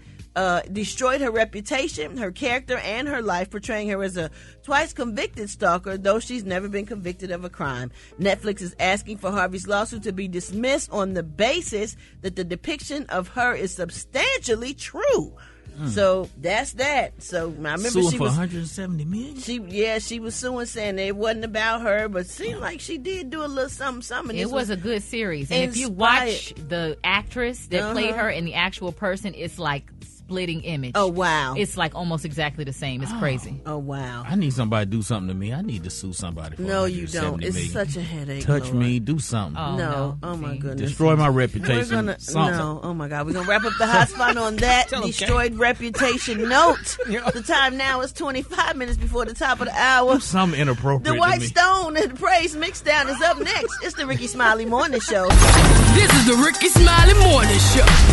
Speaker 4: destroyed her reputation, her character, and her life, portraying her as a twice convicted stalker, though she's never been convicted of a crime. Netflix is asking for Harvey's lawsuit to be dismissed on the basis that the depiction of her is substantially true. So that's that. So I remember
Speaker 13: suing
Speaker 4: she
Speaker 13: for
Speaker 4: was
Speaker 13: $170 million.
Speaker 4: She was suing, saying it wasn't about her, but seemed like she did do a little something.
Speaker 6: It was a good series, and if you watch the actress that played her and the actual person, it's like splitting image.
Speaker 4: Oh wow!
Speaker 6: It's like almost exactly the same. It's crazy.
Speaker 4: Oh wow!
Speaker 13: I need somebody to do something to me. I need to sue somebody. For
Speaker 4: no, you don't. It's
Speaker 13: million.
Speaker 4: such a headache.
Speaker 13: Touch
Speaker 4: Lord.
Speaker 13: me, do something.
Speaker 4: Oh, no. Oh my goodness.
Speaker 13: Destroy my reputation.
Speaker 4: No. Oh my God. We're gonna wrap up the hot spot on that destroyed reputation note. The time now is 25 minutes before the top of the hour.
Speaker 13: Something inappropriate.
Speaker 4: The White Stone and the Praise Mixdown is up next. It's the Rickey Smiley Morning Show.
Speaker 24: This is the Rickey Smiley Morning Show.